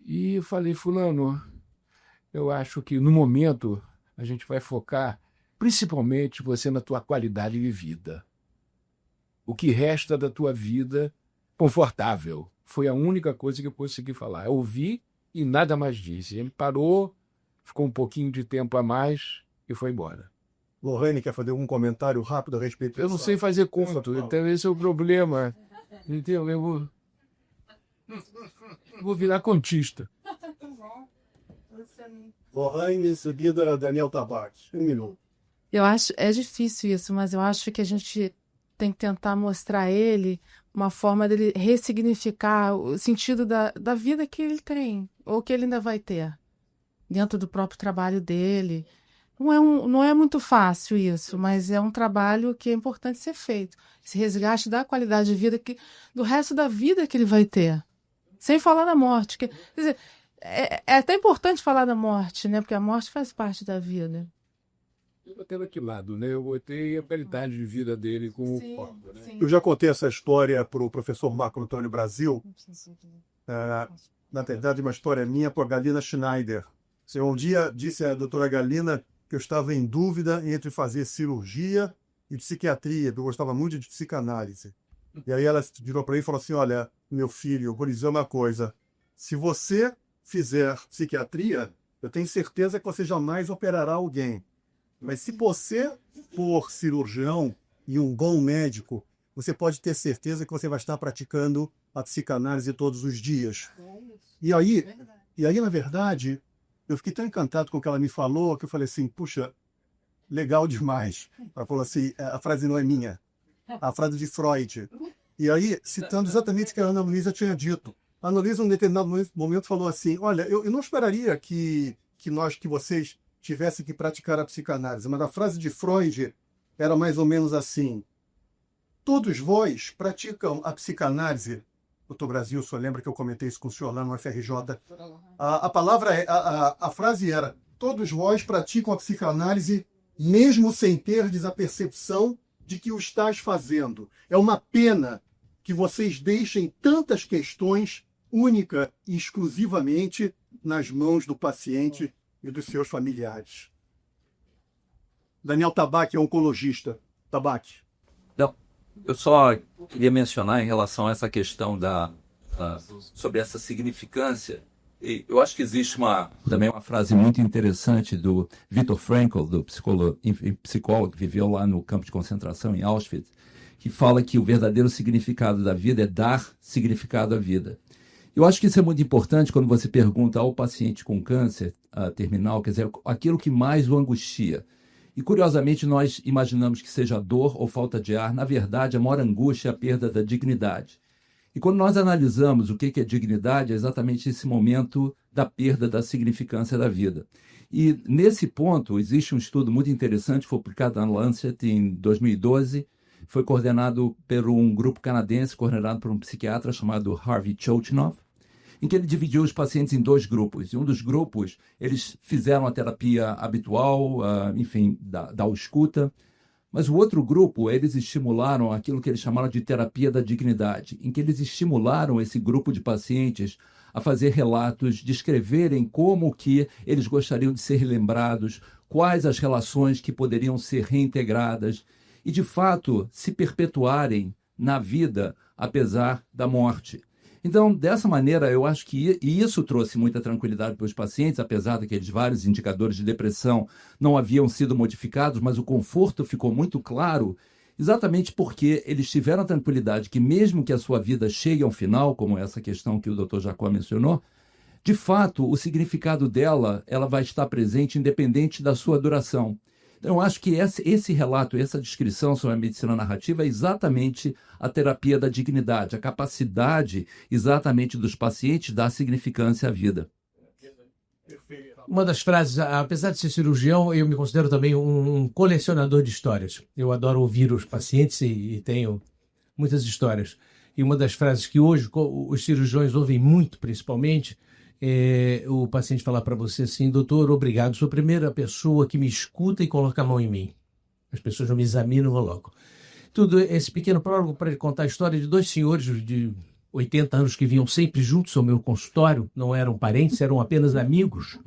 [SPEAKER 6] e eu falei, fulano, eu acho que no momento a gente vai focar principalmente você na tua qualidade de vida. O que resta da tua vida confortável. Foi a única coisa que eu consegui falar. Eu ouvi e nada mais disse. Ele parou, ficou um pouquinho de tempo a mais e foi embora.
[SPEAKER 1] Lorraine quer fazer algum comentário rápido a respeito
[SPEAKER 6] Eu não
[SPEAKER 1] disso?
[SPEAKER 6] sei fazer conto, então esse é o problema. Entendeu? Eu vou virar contista.
[SPEAKER 1] Lorraine, em seguida, Daniel Tabac. 1 minuto.
[SPEAKER 3] Eu acho, é difícil isso, mas eu acho que a gente tem que tentar mostrar a ele uma forma dele ressignificar o sentido da vida que ele tem, ou que ele ainda vai ter, dentro do próprio trabalho dele. Não é muito fácil isso, mas é um trabalho que é importante ser feito. Esse resgate da qualidade de vida, do resto da vida que ele vai ter. Sem falar na morte. Quer dizer, é até importante falar da morte, né? Porque a morte faz parte da vida.
[SPEAKER 6] Eu botei daquele lado, né? Eu botei a qualidade de vida dele com o corpo, né?
[SPEAKER 1] Eu já contei essa história para o professor Marco Antônio Brasil. Na verdade, uma história minha com a Galina Schneider. Eu um dia disse à doutora Galina que eu estava em dúvida entre fazer cirurgia e psiquiatria, porque eu gostava muito de psicanálise. E aí ela virou para mim e falou assim, olha, meu filho, eu vou lhe dizer uma coisa. Se você fizer psiquiatria, eu tenho certeza que você jamais operará alguém. Mas se você for cirurgião e um bom médico, você pode ter certeza que você vai estar praticando a psicanálise todos os dias. E aí, na verdade, eu fiquei tão encantado com o que ela me falou, que eu falei assim, puxa, legal demais. Ela falou assim, a frase não é minha, a frase de Freud. E aí, citando exatamente o que a Ana Luísa tinha dito. A Ana Luísa, em um determinado momento, falou assim, olha, eu não esperaria que vocês tivessem que praticar a psicanálise, mas a frase de Freud era mais ou menos assim, todos vós praticam a psicanálise. Doutor Brasil, o senhor lembra que eu comentei isso com o senhor lá no FRJ? A frase era, todos vós praticam a psicanálise mesmo sem terdes a percepção de que o estás fazendo. É uma pena que vocês deixem tantas questões única e exclusivamente nas mãos do paciente e dos seus familiares. Daniel Tabac é oncologista. Tabac.
[SPEAKER 7] Não, eu só queria mencionar em relação a essa questão sobre essa significância. E eu acho que existe também uma frase muito interessante do Viktor Frankl, do psicólogo que viveu lá no campo de concentração em Auschwitz, que fala que o verdadeiro significado da vida é dar significado à vida. Eu acho que isso é muito importante quando você pergunta ao paciente com câncer terminal, quer dizer, aquilo que mais o angustia. E, curiosamente, nós imaginamos que seja dor ou falta de ar. Na verdade, a maior angústia é a perda da dignidade. E quando nós analisamos o que é dignidade, é exatamente esse momento da perda da significância da vida. E, nesse ponto, existe um estudo muito interessante, foi publicado na Lancet em 2012, foi coordenado por um grupo canadense, coordenado por um psiquiatra chamado Harvey Chochinov, em que ele dividiu os pacientes em 2 grupos. Em um dos grupos, eles fizeram a terapia habitual, enfim, da ausculta, mas o outro grupo, eles estimularam aquilo que eles chamaram de terapia da dignidade, em que eles estimularam esse grupo de pacientes a fazer relatos, descreverem como que eles gostariam de ser lembrados, quais as relações que poderiam ser reintegradas e, de fato, se perpetuarem na vida apesar da morte. Então, dessa maneira, eu acho que isso trouxe muita tranquilidade para os pacientes, apesar daqueles vários indicadores de depressão não haviam sido modificados, mas o conforto ficou muito claro, exatamente porque eles tiveram a tranquilidade que mesmo que a sua vida chegue ao final, como essa questão que o Dr. Jacó mencionou, de fato, o significado dela, ela vai estar presente independente da sua duração. Então, eu acho que esse relato, essa descrição sobre a medicina narrativa é exatamente a terapia da dignidade, a capacidade exatamente dos pacientes dar significância à vida.
[SPEAKER 1] Perfeito.
[SPEAKER 4] Uma das frases, apesar de ser cirurgião, eu me considero também um colecionador de histórias. Eu adoro ouvir os pacientes e tenho muitas histórias. E uma das frases que hoje os cirurgiões ouvem muito, principalmente, é o paciente falar para você assim: doutor, obrigado, sou a primeira pessoa que me escuta e coloca a mão em mim. As pessoas não me examinam, não colocam. Tudo esse pequeno prólogo para ele contar a história de dois senhores de 80 anos que vinham sempre juntos ao meu consultório, não eram parentes, eram apenas amigos.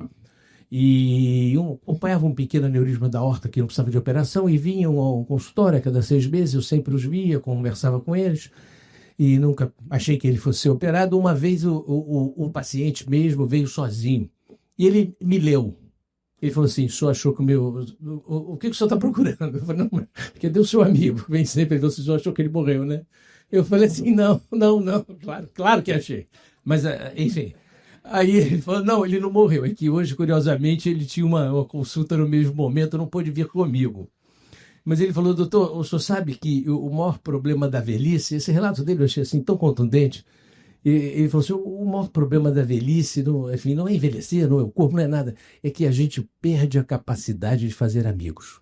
[SPEAKER 4] E acompanhavam um pequeno aneurisma da aorta que não precisava de operação e vinham ao consultório a cada 6 meses. Eu sempre os via, conversava com eles e nunca achei que ele fosse ser operado. Uma vez o paciente mesmo veio sozinho e ele me leu. Ele falou assim: o senhor achou que o que o senhor está procurando? Eu falei: não, cadê o seu amigo? Vem sempre, ele falou assim: o senhor achou que ele morreu, né? Eu falei assim: não, claro que achei. Mas, enfim, aí ele falou: não, ele não morreu. É que hoje, curiosamente, ele tinha uma consulta no mesmo momento, não pôde vir comigo. Mas ele falou: doutor, o senhor sabe que o maior problema da velhice, esse relato dele eu achei assim tão contundente. Ele falou assim: o maior problema da velhice, enfim, não é envelhecer, não é o corpo, não é nada, é que a gente perde a capacidade de fazer amigos.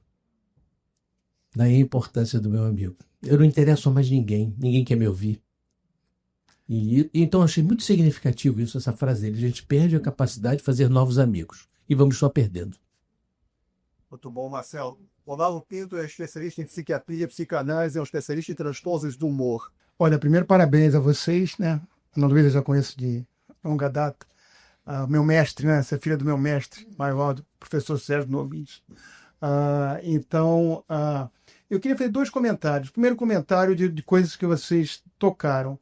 [SPEAKER 4] Daí a importância do meu amigo. Eu não interesso a mais ninguém quer me ouvir. Então eu achei muito significativo isso, essa frase dele: a gente perde a capacidade de fazer novos amigos e vamos só perdendo.
[SPEAKER 1] Muito bom, Marcelo. Olavo Pinto é especialista em psiquiatria, psicanálise, é um especialista em transtornos do humor.
[SPEAKER 8] Olha, primeiro parabéns a vocês, né? A Ana Luísa eu já conheço de longa data. Meu mestre, né? Essa é filha do meu mestre, maior, do professor Sérgio Nobis. Eu queria fazer 2 comentários. Primeiro comentário de coisas que vocês tocaram.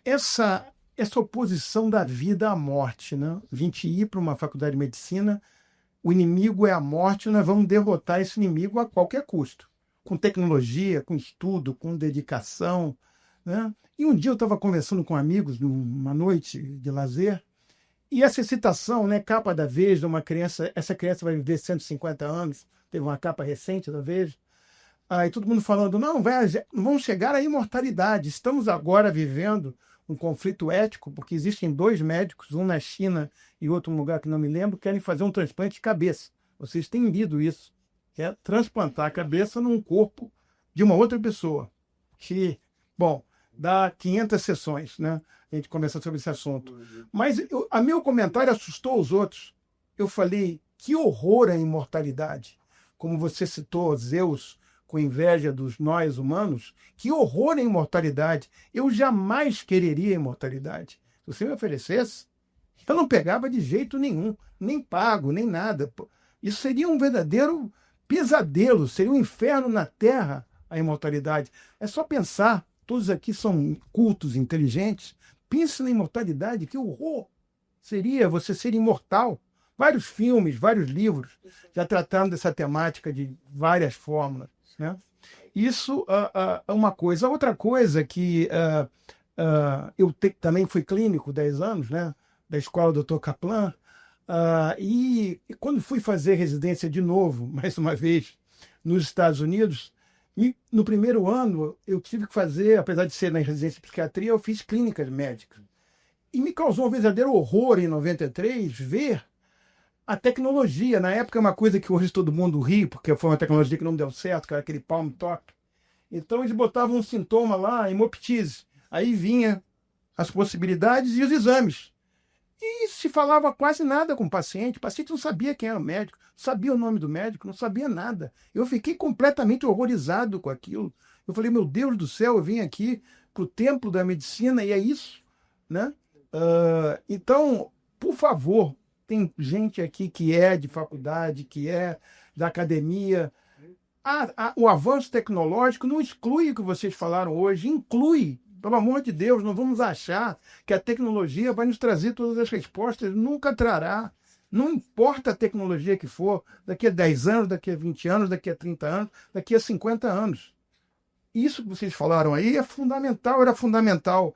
[SPEAKER 8] Essa oposição da vida à morte, né? A gente ir para uma faculdade de medicina, o inimigo é a morte, nós vamos derrotar esse inimigo a qualquer custo. Com tecnologia, com estudo, com dedicação, né? E um dia eu estava conversando com amigos numa noite de lazer, e essa excitação, né, capa da Veja, uma criança, essa criança vai viver 150 anos, teve uma capa recente da Veja, e todo mundo falando: não vamos chegar à imortalidade, estamos agora vivendo um conflito ético, porque existem 2 médicos, um na China e outro num lugar que não me lembro, que querem fazer um transplante de cabeça. Vocês têm lido isso, que é transplantar a cabeça num corpo de uma outra pessoa, que, bom, dá 500 sessões, né? A gente conversa sobre esse assunto. Mas a meu comentário assustou os outros. Eu falei: que horror a imortalidade. Como você citou Zeus com inveja dos nós humanos, que horror a imortalidade. Eu jamais quereria a imortalidade. Se você me oferecesse, eu não pegava de jeito nenhum, nem pago, nem nada. Isso seria um verdadeiro pesadelo, seria um inferno na Terra, a imortalidade. É só pensar, todos aqui são cultos, inteligentes, pense na imortalidade, que horror seria você ser imortal. Vários filmes, vários livros já trataram dessa temática de várias formas, né? Isso é uma coisa. Outra coisa que eu também fui clínico 10 anos, né, da escola Dr. Kaplan, e quando fui fazer residência de novo, mais uma vez, nos Estados Unidos, no primeiro ano eu tive que fazer, apesar de ser na residência de psiquiatria, eu fiz clínicas médicas. E me causou um verdadeiro horror em 93 ver a tecnologia. Na época é uma coisa que hoje todo mundo ri, porque foi uma tecnologia que não deu certo, que era aquele palm talk. Então eles botavam um sintoma lá, hemoptise. Aí vinha as possibilidades e os exames. E se falava quase nada com o paciente não sabia quem era o médico, não sabia o nome do médico, não sabia nada. Eu fiquei completamente horrorizado com aquilo. Eu falei: meu Deus do céu, eu vim aqui para o templo da medicina e é isso, né? Então, por favor, tem gente aqui que é de faculdade, que é da academia. O avanço tecnológico não exclui o que vocês falaram hoje, inclui. Pelo amor de Deus, não vamos achar que a tecnologia vai nos trazer todas as respostas. Nunca trará. Não importa a tecnologia que for, daqui a 10 anos, daqui a 20 anos, daqui a 30 anos, daqui a 50 anos. Isso que vocês falaram aí é fundamental, era fundamental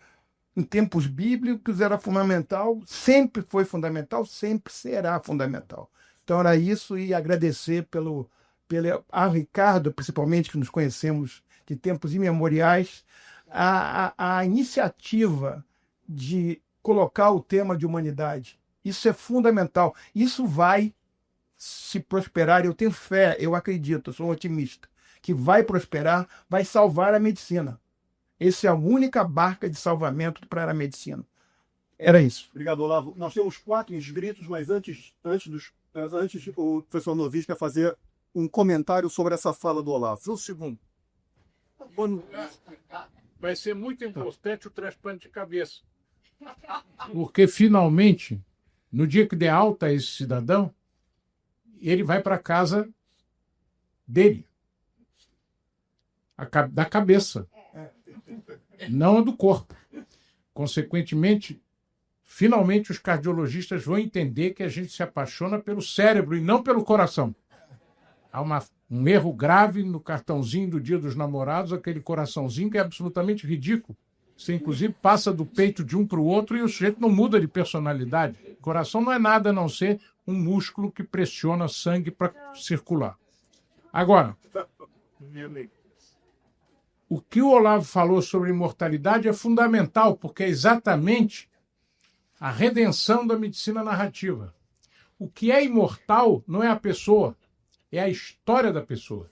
[SPEAKER 8] em tempos bíblicos, era fundamental, sempre foi fundamental, sempre será fundamental. Então era isso, e agradecer a Ricardo, principalmente, que nos conhecemos de tempos imemoriais, a iniciativa de colocar o tema de humanidade Isso é fundamental. Isso vai se prosperar. Eu tenho fé, eu acredito, eu sou um otimista, que vai prosperar, vai salvar a medicina. Essa é a única barca de salvamento para a medicina. Era isso.
[SPEAKER 1] Obrigado, Olavo. Nós temos 4 inscritos, mas antes o professor Noviço quer fazer um comentário sobre essa fala do Olavo.
[SPEAKER 4] Um segundo. Vai ser muito importante o transplante de cabeça. Porque, finalmente, no dia que der alta a esse cidadão, ele vai para a casa dele. Da cabeça. Não a do corpo. Consequentemente, finalmente os cardiologistas vão entender que a gente se apaixona pelo cérebro e não pelo coração. Há um erro grave no cartãozinho do Dia dos Namorados, aquele coraçãozinho que é absolutamente ridículo. Você, inclusive, passa do peito de um para o outro e o sujeito não muda de personalidade. O coração não é nada a não ser um músculo que pressiona sangue para circular. Agora, o que o Olavo falou sobre imortalidade é fundamental, porque é exatamente a redenção da medicina narrativa. O que é imortal não é a pessoa, é a história da pessoa.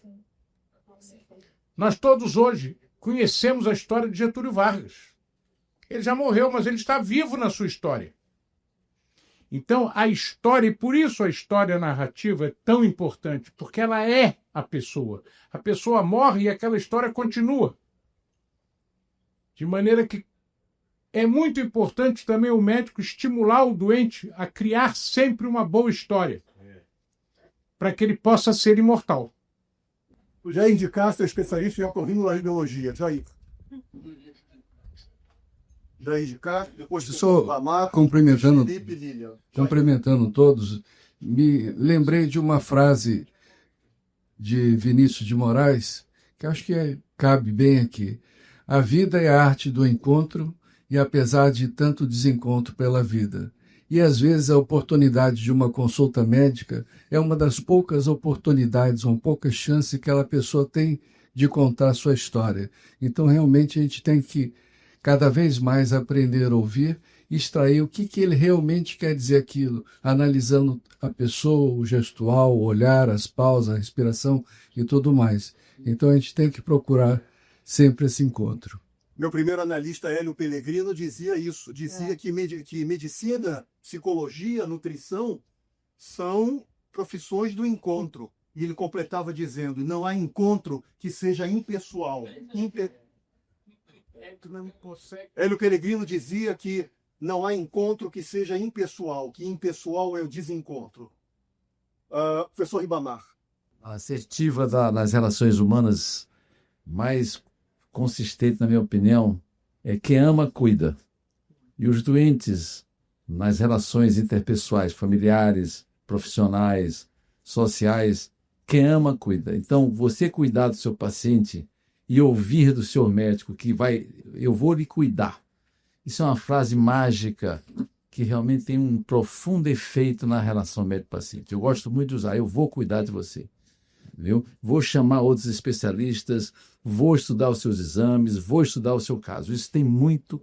[SPEAKER 4] Nós todos hoje conhecemos a história de Getúlio Vargas. Ele já morreu, mas ele está vivo na sua história. Então, a história, e por isso a história narrativa é tão importante, porque ela é a pessoa. A pessoa morre e aquela história continua. De maneira que é muito importante também o médico estimular o doente a criar sempre uma boa história, para que ele possa ser imortal.
[SPEAKER 1] O Jair de Castro é especialista em otorrinolaringologia. Jair de Castro, depois
[SPEAKER 9] Professor,
[SPEAKER 1] Bamar,
[SPEAKER 9] cumprimentando
[SPEAKER 1] Felipe Lilian.
[SPEAKER 9] todos, me lembrei de uma frase de Vinícius de Moraes, que acho que cabe bem aqui. A vida é a arte do encontro, e apesar de tanto desencontro pela vida. E às vezes a oportunidade de uma consulta médica é uma das poucas oportunidades, uma pouca chance que aquela pessoa tem de contar a sua história. Então realmente a gente tem que cada vez mais aprender a ouvir e extrair o que ele realmente quer dizer aquilo, analisando a pessoa, o gestual, o olhar, as pausas, a respiração e tudo mais. Então a gente tem que procurar sempre esse encontro.
[SPEAKER 1] Meu primeiro analista, Hélio Pellegrino, dizia isso. Dizia que medicina, psicologia, nutrição são profissões do encontro. E ele completava dizendo, não há encontro que seja impessoal. Hélio Pellegrino dizia que não há encontro que seja impessoal, que impessoal é o desencontro. Professor Ribamar.
[SPEAKER 10] A assertiva nas relações humanas mais consistente, na minha opinião, é quem ama, cuida. E os doentes nas relações interpessoais, familiares, profissionais, sociais, quem ama, cuida. Então, você cuidar do seu paciente e ouvir do seu médico que eu vou lhe cuidar. Isso é uma frase mágica que realmente tem um profundo efeito na relação médico-paciente. Eu gosto muito de usar, eu vou cuidar de você. Viu? Vou chamar outros especialistas, vou estudar os seus exames, vou estudar o seu caso. Isso tem muito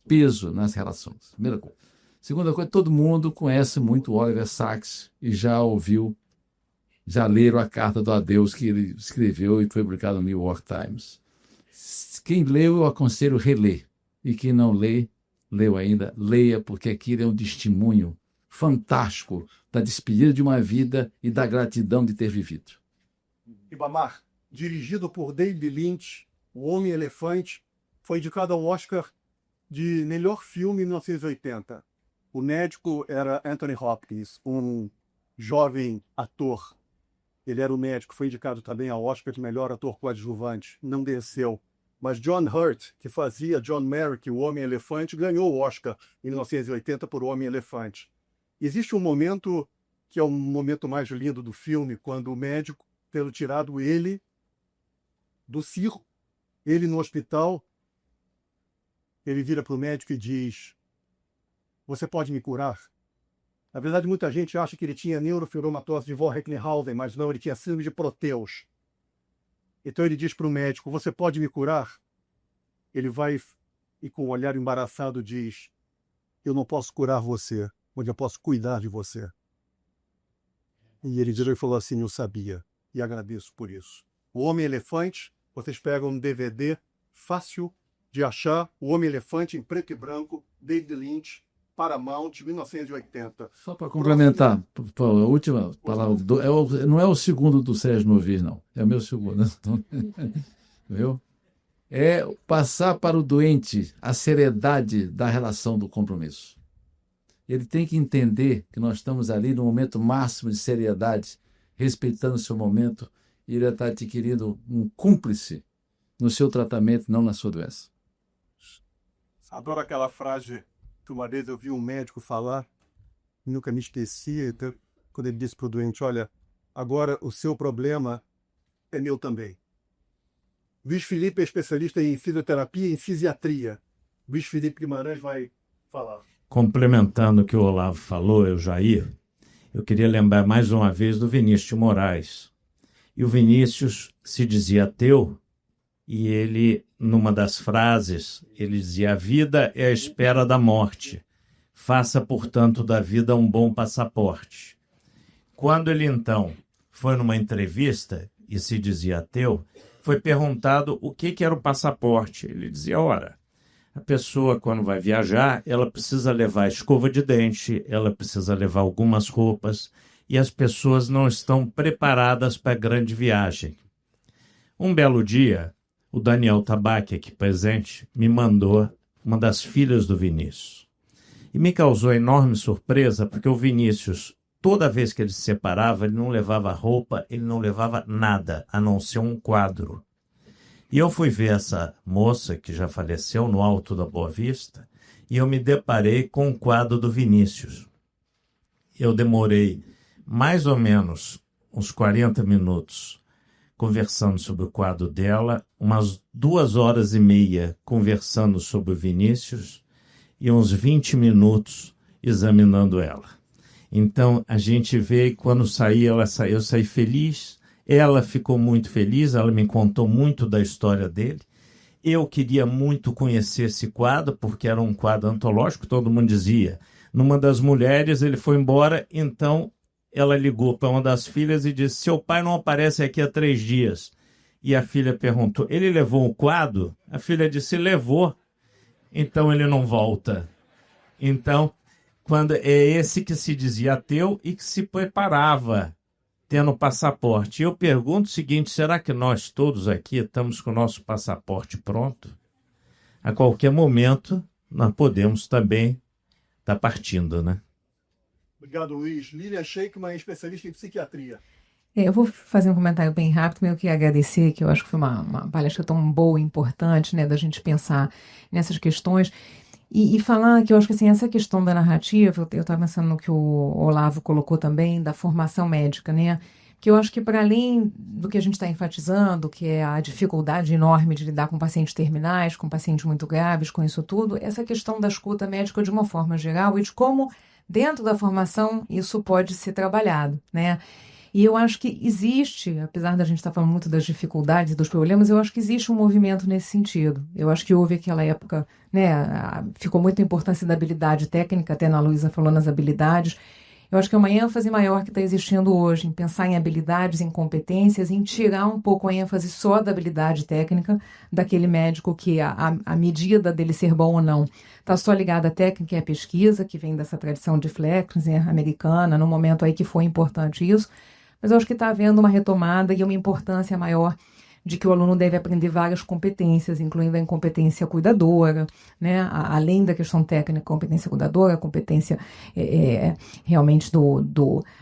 [SPEAKER 10] peso nas relações. Primeira coisa. Segunda coisa, todo mundo conhece muito o Oliver Sacks e já leram a carta do adeus que ele escreveu e foi publicado no New York Times. Quem leu, eu aconselho reler. E quem não leu ainda, leia, porque aquilo é um testemunho fantástico da despedida de uma vida e da gratidão de ter vivido.
[SPEAKER 1] Ribamar, dirigido por David Lynch, O Homem-Elefante, foi indicado ao Oscar de melhor filme em 1980. O médico era Anthony Hopkins, um jovem ator. Ele era o médico, foi indicado também ao Oscar de melhor ator coadjuvante. Não desceu. Mas John Hurt, que fazia John Merrick, o Homem-Elefante, ganhou o Oscar em 1980 por O Homem-Elefante. Existe um momento que é o momento mais lindo do filme, quando o médico, tendo tirado ele do circo, ele no hospital, ele vira para o médico e diz: você pode me curar? Na verdade, muita gente acha que ele tinha neurofibromatose de von Recklinghausen, mas não, ele tinha síndrome de Proteus. Então ele diz para o médico: você pode me curar? Ele vai e com um olhar embaraçado diz: eu não posso curar você, onde eu posso cuidar de você. E ele virou e falou assim, eu sabia, e agradeço por isso. O Homem-Elefante, vocês pegam um DVD fácil de achar, O Homem-Elefante em preto e branco, David Lynch, Paramount, 1980.
[SPEAKER 10] Só para complementar, a última palavra, não é o segundo do Sérgio Novis, não. É o meu segundo. Viu? É passar para o doente a seriedade da relação do compromisso. Ele tem que entender que nós estamos ali no momento máximo de seriedade, respeitando o seu momento, e ele está adquirindo um cúmplice no seu tratamento, não na sua doença.
[SPEAKER 1] Adoro aquela frase que uma vez eu vi um médico falar, nunca me esqueci, então, quando ele disse para o doente, olha, agora o seu problema é meu também. Luiz Felipe é especialista em fisioterapia e em fisiatria. Luiz Felipe Guimarães vai falar.
[SPEAKER 11] Complementando o que o Olavo falou, Jair, eu queria lembrar mais uma vez do Vinícius de Moraes. E o Vinícius se dizia ateu, e ele, numa das frases, ele dizia, a vida é a espera da morte. Faça, portanto, da vida um bom passaporte. Quando ele, então, foi numa entrevista e se dizia ateu, foi perguntado o que era o passaporte. Ele dizia, ora, a pessoa, quando vai viajar, ela precisa levar escova de dente, ela precisa levar algumas roupas, e as pessoas não estão preparadas para a grande viagem. Um belo dia, o Daniel Tabaque, aqui presente, me mandou uma das filhas do Vinícius. E me causou enorme surpresa, porque o Vinícius, toda vez que ele se separava, ele não levava roupa, ele não levava nada, a não ser um quadro. E eu fui ver essa moça, que já faleceu, no Alto da Boa Vista, e eu me deparei com o quadro do Vinícius. Eu demorei mais ou menos uns 40 minutos conversando sobre o quadro dela, umas 2h30 conversando sobre o Vinícius e uns 20 minutos examinando ela. Então, a gente vê que quando eu saí feliz, ela ficou muito feliz, ela me contou muito da história dele. Eu queria muito conhecer esse quadro, porque era um quadro antológico, todo mundo dizia. Numa das mulheres, ele foi embora, então ela ligou para uma das filhas e disse, seu pai não aparece aqui há 3 dias. E a filha perguntou, ele levou o quadro? A filha disse, levou, então ele não volta. Então, quando é esse que se dizia ateu e que se preparava, tendo passaporte. Eu pergunto o seguinte, será que nós todos aqui estamos com o nosso passaporte pronto? A qualquer momento, nós podemos também estar partindo, né?
[SPEAKER 1] Obrigado, Luiz. Lilian Sheikman é especialista em psiquiatria.
[SPEAKER 12] Eu vou fazer um comentário bem rápido, mas eu queria agradecer, que eu acho que foi uma palestra tão boa e importante, né, da gente pensar nessas questões. E falar que eu acho que assim, essa questão da narrativa, eu estava pensando no que o Olavo colocou também, da formação médica, né? Que eu acho que para além do que a gente está enfatizando, que é a dificuldade enorme de lidar com pacientes terminais, com pacientes muito graves, com isso tudo, essa questão da escuta médica de uma forma geral e de como dentro da formação isso pode ser trabalhado, né? E eu acho que existe, apesar da gente estar falando muito das dificuldades e dos problemas, eu acho que existe um movimento nesse sentido. Eu acho que houve aquela época, né, ficou muita importância da habilidade técnica, até a Ana Luísa falou nas habilidades. Eu acho que é uma ênfase maior que está existindo hoje, em pensar em habilidades, em competências, em tirar um pouco a ênfase só da habilidade técnica daquele médico que a medida dele ser bom ou não está só ligada à técnica e à pesquisa, que vem dessa tradição de Flexner, americana, no momento aí que foi importante isso. Mas eu acho que está havendo uma retomada e uma importância maior de que o aluno deve aprender várias competências, incluindo a incompetência cuidadora, né? Além da questão técnica, competência cuidadora, competência realmente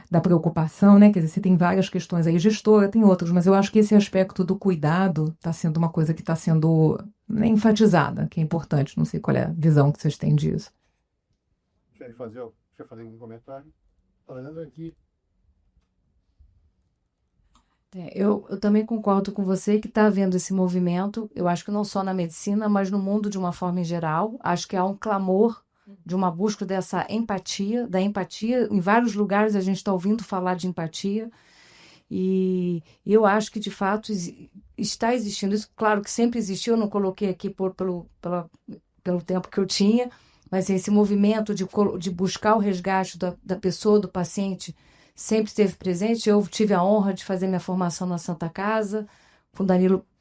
[SPEAKER 12] da preocupação, né? Quer dizer, você tem várias questões aí, gestora, tem outras, mas eu acho que esse aspecto do cuidado está sendo uma coisa que está sendo enfatizada, que é importante. Não sei qual é a visão que vocês têm disso.
[SPEAKER 1] Quer fazer um comentário? Falando aqui.
[SPEAKER 2] Eu também concordo com você que está havendo esse movimento, eu acho que não só na medicina, mas no mundo de uma forma em geral. Acho que há um clamor de uma busca dessa empatia, da empatia. Em vários lugares a gente está ouvindo falar de empatia e eu acho que, de fato, está existindo isso. Claro que sempre existiu, eu não coloquei aqui pelo tempo que eu tinha, Mas esse movimento de buscar o resgate da pessoa, do paciente, sempre esteve presente. Eu tive a honra de fazer minha formação na Santa Casa,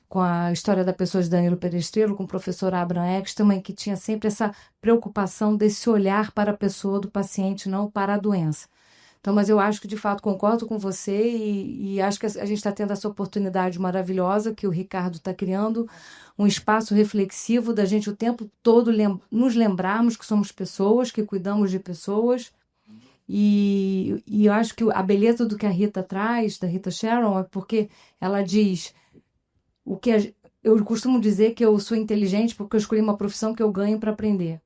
[SPEAKER 2] com a História da Pessoa de Danilo Perestrello, com o professor Abraham Eksterman, que tinha sempre essa preocupação desse olhar para a pessoa do paciente, não para a doença. Então, mas eu acho que, de fato, concordo com você e acho que a gente está tendo essa oportunidade maravilhosa que o Ricardo está criando, um espaço reflexivo da gente o tempo todo nos lembrarmos que somos pessoas, que cuidamos de pessoas. E eu acho que a beleza do que a Rita traz, da Rita Sharon, é porque ela diz eu costumo dizer que eu sou inteligente porque eu escolhi uma profissão que eu ganho para aprender.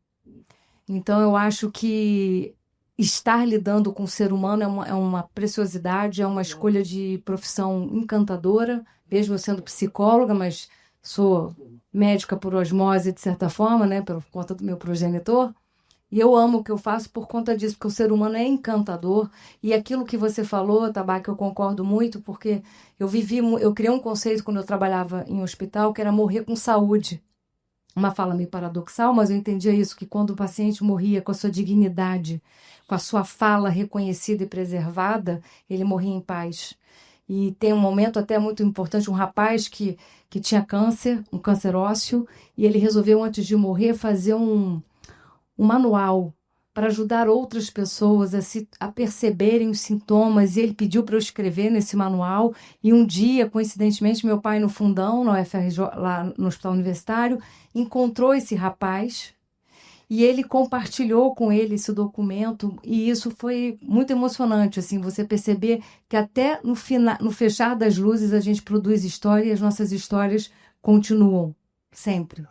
[SPEAKER 2] Então, eu acho que estar lidando com o ser humano é uma preciosidade, é uma escolha de profissão encantadora, mesmo eu sendo psicóloga, mas sou médica por osmose, de certa forma, né, por conta do meu progenitor. E eu amo o que eu faço por conta disso, porque o ser humano é encantador. E aquilo que você falou, Tabaque, eu concordo muito, porque eu criei um conceito quando eu trabalhava em um hospital, que era morrer com saúde. Uma fala meio paradoxal, mas eu entendia isso, que quando o paciente morria com a sua dignidade, com a sua fala reconhecida e preservada, ele morria em paz. E tem um momento até muito importante, um rapaz que tinha câncer, um câncer ósseo, e ele resolveu, antes de morrer, fazer um manual para ajudar outras pessoas a perceberem os sintomas, e ele pediu para eu escrever nesse manual, e um dia, coincidentemente, meu pai no fundão, na UFRJ, lá no Hospital Universitário, encontrou esse rapaz, e ele compartilhou com ele esse documento, e isso foi muito emocionante, assim, você perceber que até no fechar das luzes a gente produz história, e as nossas histórias continuam, sempre.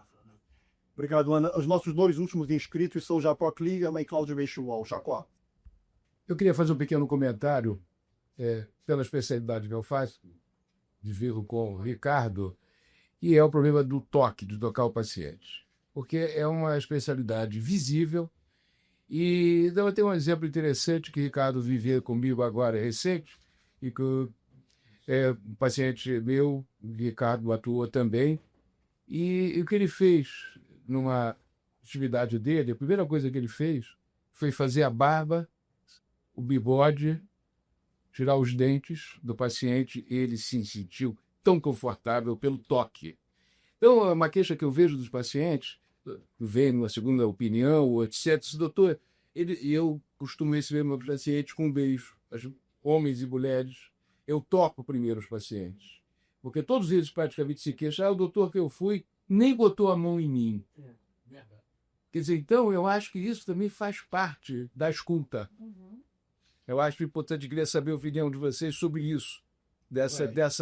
[SPEAKER 1] Obrigado, Ana. Os nossos dois últimos inscritos são Jacó Kligerman e Cláudio Benchuol. Jacó.
[SPEAKER 6] Eu queria fazer um pequeno comentário pela especialidade que eu faço, divido com o Ricardo, e é o problema do toque, de tocar o paciente. Porque é uma especialidade visível e eu tenho um exemplo interessante que o Ricardo viveu comigo agora, recente, e que um paciente meu, o Ricardo, atua também, e o que ele fez numa atividade dele, a primeira coisa que ele fez foi fazer a barba, o bigode, tirar os dentes do paciente, e ele se sentiu tão confortável pelo toque. Então, é uma queixa que eu vejo dos pacientes, vem numa segunda opinião, etc. Doutor, eu costumo receber meus pacientes com um beijo, homens e mulheres. Eu toco primeiro os pacientes, porque todos eles praticamente se queixam. O doutor que eu fui nem botou a mão em mim. Quer dizer, então, eu acho que isso também faz parte da escuta. Eu acho importante, queria saber a opinião de vocês sobre isso,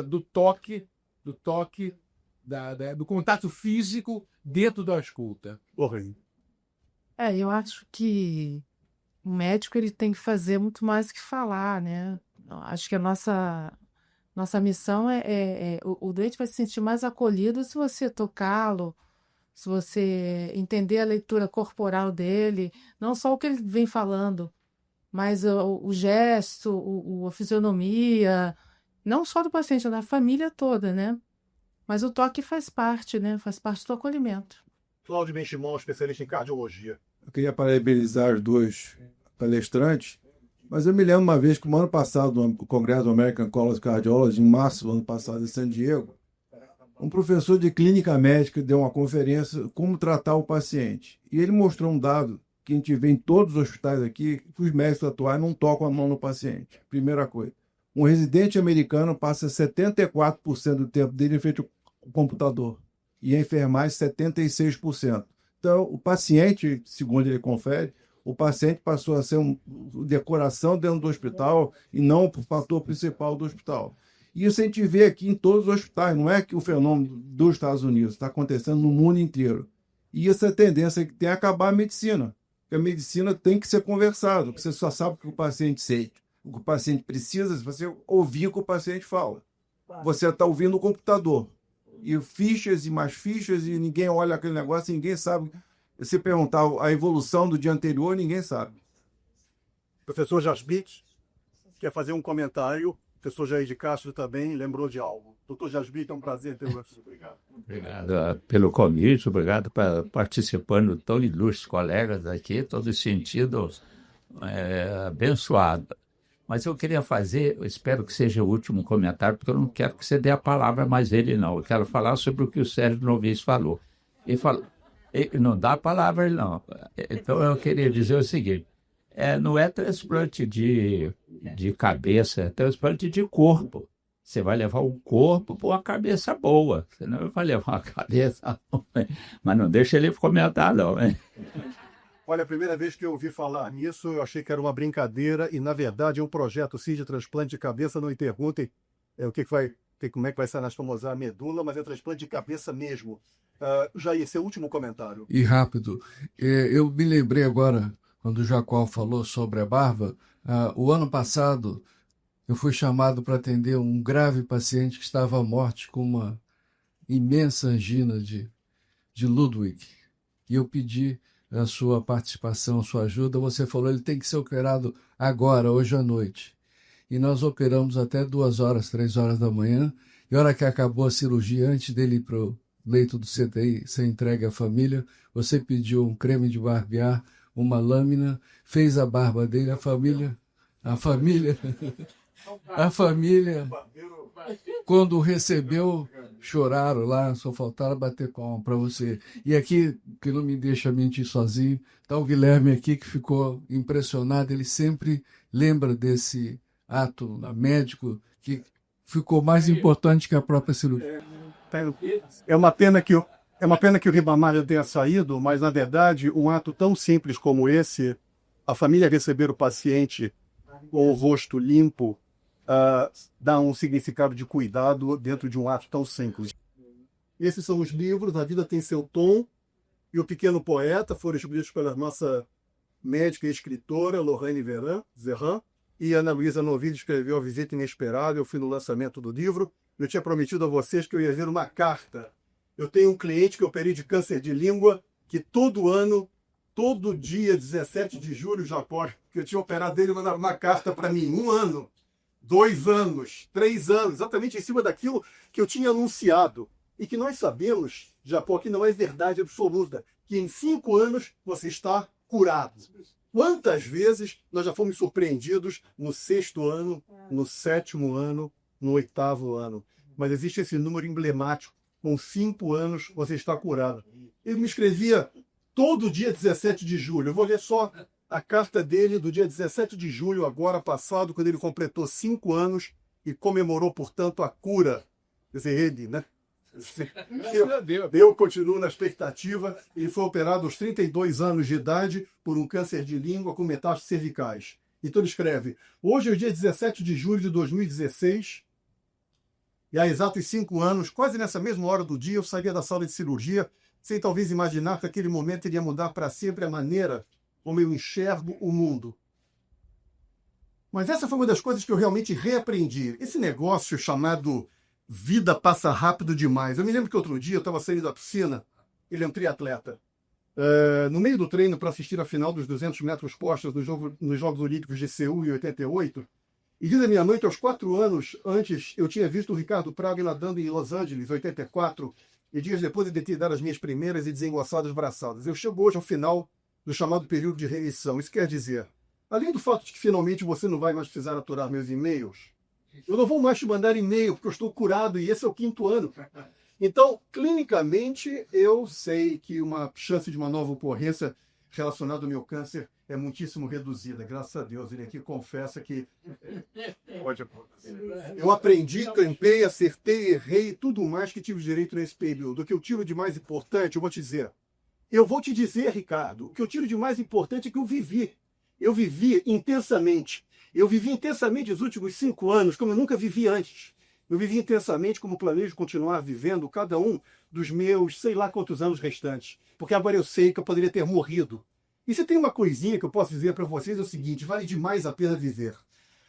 [SPEAKER 6] do toque, do contato físico dentro da escuta.
[SPEAKER 3] Eu acho que o médico ele tem que fazer muito mais que falar, né? Eu acho que a nossa missão o doente vai se sentir mais acolhido se você tocá-lo, se você entender a leitura corporal dele, não só o que ele vem falando, mas o gesto, a fisionomia, não só do paciente, da família toda, né? Mas o toque faz parte, né? Faz parte do acolhimento.
[SPEAKER 1] Cláudio Benchimol, especialista em cardiologia.
[SPEAKER 9] Eu queria parabenizar os dois palestrantes, mas eu me lembro uma vez que no ano passado, no Congresso do American College of Cardiology, em março do ano passado, em San Diego, um professor de clínica médica deu uma conferência como tratar o paciente. E ele mostrou um dado que a gente vê em todos os hospitais aqui, que os médicos atuais não tocam a mão no paciente. Primeira coisa. Um residente americano passa 74% do tempo dele em frente ao computador. E a enfermagem, 76%. Então, o paciente, segundo ele confere, o paciente passou a ser uma decoração dentro do hospital e não o fator principal do hospital. E isso a gente vê aqui em todos os hospitais, não é que o fenômeno dos Estados Unidos está acontecendo no mundo inteiro. E essa tendência que tem a acabar a medicina. Porque a medicina tem que ser conversada, porque você só sabe o que o paciente sente. O que o paciente precisa, se você ouvir o que o paciente fala. Você está ouvindo o computador. E fichas e mais fichas, e ninguém olha aquele negócio, ninguém sabe. Se perguntar a evolução do dia anterior, ninguém sabe.
[SPEAKER 1] Professor Jasbit quer fazer um comentário. O professor Jair de Castro também lembrou de algo. Doutor Jasbit, é um prazer ter você. Obrigado.
[SPEAKER 10] Obrigado pelo convite, obrigado por participando, tão ilustres colegas aqui, todo sentido abençoado. Mas eu queria fazer, eu espero que seja o último comentário, porque eu não quero que você dê a palavra mais ele, não. Eu quero falar sobre o que o Sérgio Novis falou. Ele não dá a palavra, ele não. Então eu queria dizer o seguinte, não é transplante de cabeça, é transplante de corpo. Você vai levar o corpo para uma cabeça boa, você não vai levar uma cabeça ruim. Mas não deixa ele comentar, não, hein?
[SPEAKER 1] Olha, a primeira vez que eu ouvi falar nisso, eu achei que era uma brincadeira e, na verdade, é um projeto sim de transplante de cabeça. Não me perguntem como é que vai ser anastomosar a medula, mas é transplante de cabeça mesmo. Jair, seu último comentário.
[SPEAKER 9] E rápido, eu me lembrei agora, quando o Jacó falou sobre a barba, o ano passado eu fui chamado para atender um grave paciente que estava à morte com uma imensa angina de Ludwig. E eu pedi a sua participação, a sua ajuda. Você falou, ele tem que ser operado agora, hoje à noite. E nós operamos até 2 horas, 3 horas da manhã. E a hora que acabou a cirurgia, antes dele ir para o leito do CTI ser entregue à família, você pediu um creme de barbear, uma lâmina, fez a barba dele, a família, quando recebeu, choraram lá, só faltaram bater palma para você. E aqui, que não me deixa mentir sozinho, está o Guilherme aqui que ficou impressionado, ele sempre lembra desse ato médico que ficou mais importante que a própria cirurgia.
[SPEAKER 1] É uma pena que o Ribamar tenha saído, mas, na verdade, um ato tão simples como esse, a família receber o paciente com o rosto limpo, dá um significado de cuidado dentro de um ato tão simples. Esses são os livros, A Vida Tem Seu Tom e O Pequeno Poeta, foram escritos pela nossa médica e escritora, Lorraine Zerran, e Ana Luísa Novilho escreveu A Visita Inesperada. Eu fui no lançamento do livro. Eu tinha prometido a vocês que eu ia ver uma carta. Eu tenho um cliente que eu operei de câncer de língua, que todo dia, 17 de julho, Jacó, que eu tinha operado dele, mandava uma carta para mim. 1 ano, 2 anos, 3 anos, exatamente em cima daquilo que eu tinha anunciado. E que nós sabemos, Jacó, que não é verdade absoluta, que em 5 anos você está curado. Quantas vezes nós já fomos surpreendidos no 6º ano, no 7º ano, no 8º ano. Mas existe esse número emblemático. Com 5 anos você está curado. Ele me escrevia todo dia 17 de julho. Eu vou ler só a carta dele do dia 17 de julho, agora passado, quando ele completou 5 anos e comemorou, portanto, a cura. Quer dizer, ele, né? Eu continuo na expectativa. Ele foi operado aos 32 anos de idade por um câncer de língua com metástases cervicais. Então ele escreve: hoje é o dia 17 de julho de 2016 e há exatos 5 anos, quase nessa mesma hora do dia, eu saía da sala de cirurgia sem talvez imaginar que aquele momento iria mudar para sempre a maneira como eu enxergo o mundo. Mas essa foi uma das coisas que eu realmente reaprendi. Esse negócio chamado vida passa rápido demais. Eu me lembro que outro dia eu estava saindo da piscina, ele é um triatleta. No meio do treino para assistir a final dos 200 metros postas nos Jogos Olímpicos de Seul em 88, e diz a minha mãe que aos 4 anos antes eu tinha visto o Ricardo Praga nadando em Los Angeles, 84, e dias depois ele tinha dado as minhas primeiras e desengonçadas braçadas. Eu chego hoje ao final do chamado período de remissão. Isso quer dizer, além do fato de que finalmente você não vai mais precisar aturar meus e-mails, eu não vou mais te mandar e-mail porque eu estou curado e esse é o 5º ano. Então, clinicamente, eu sei que uma chance de uma nova ocorrência relacionada ao meu câncer é muitíssimo reduzida. Graças a Deus, ele aqui confessa que pode acontecer. Eu aprendi, trampei, acertei, errei, tudo mais que tive direito nesse período. O que eu tiro de mais importante, eu vou te dizer. Eu vou te dizer, Ricardo, o que eu tiro de mais importante é que eu vivi. Eu vivi intensamente. Eu vivi intensamente os últimos 5 anos, como eu nunca vivi antes. Eu vivi intensamente como planejo continuar vivendo cada um dos meus, sei lá quantos anos restantes. Porque agora eu sei que eu poderia ter morrido. E se tem uma coisinha que eu posso dizer para vocês é o seguinte: vale demais a pena viver.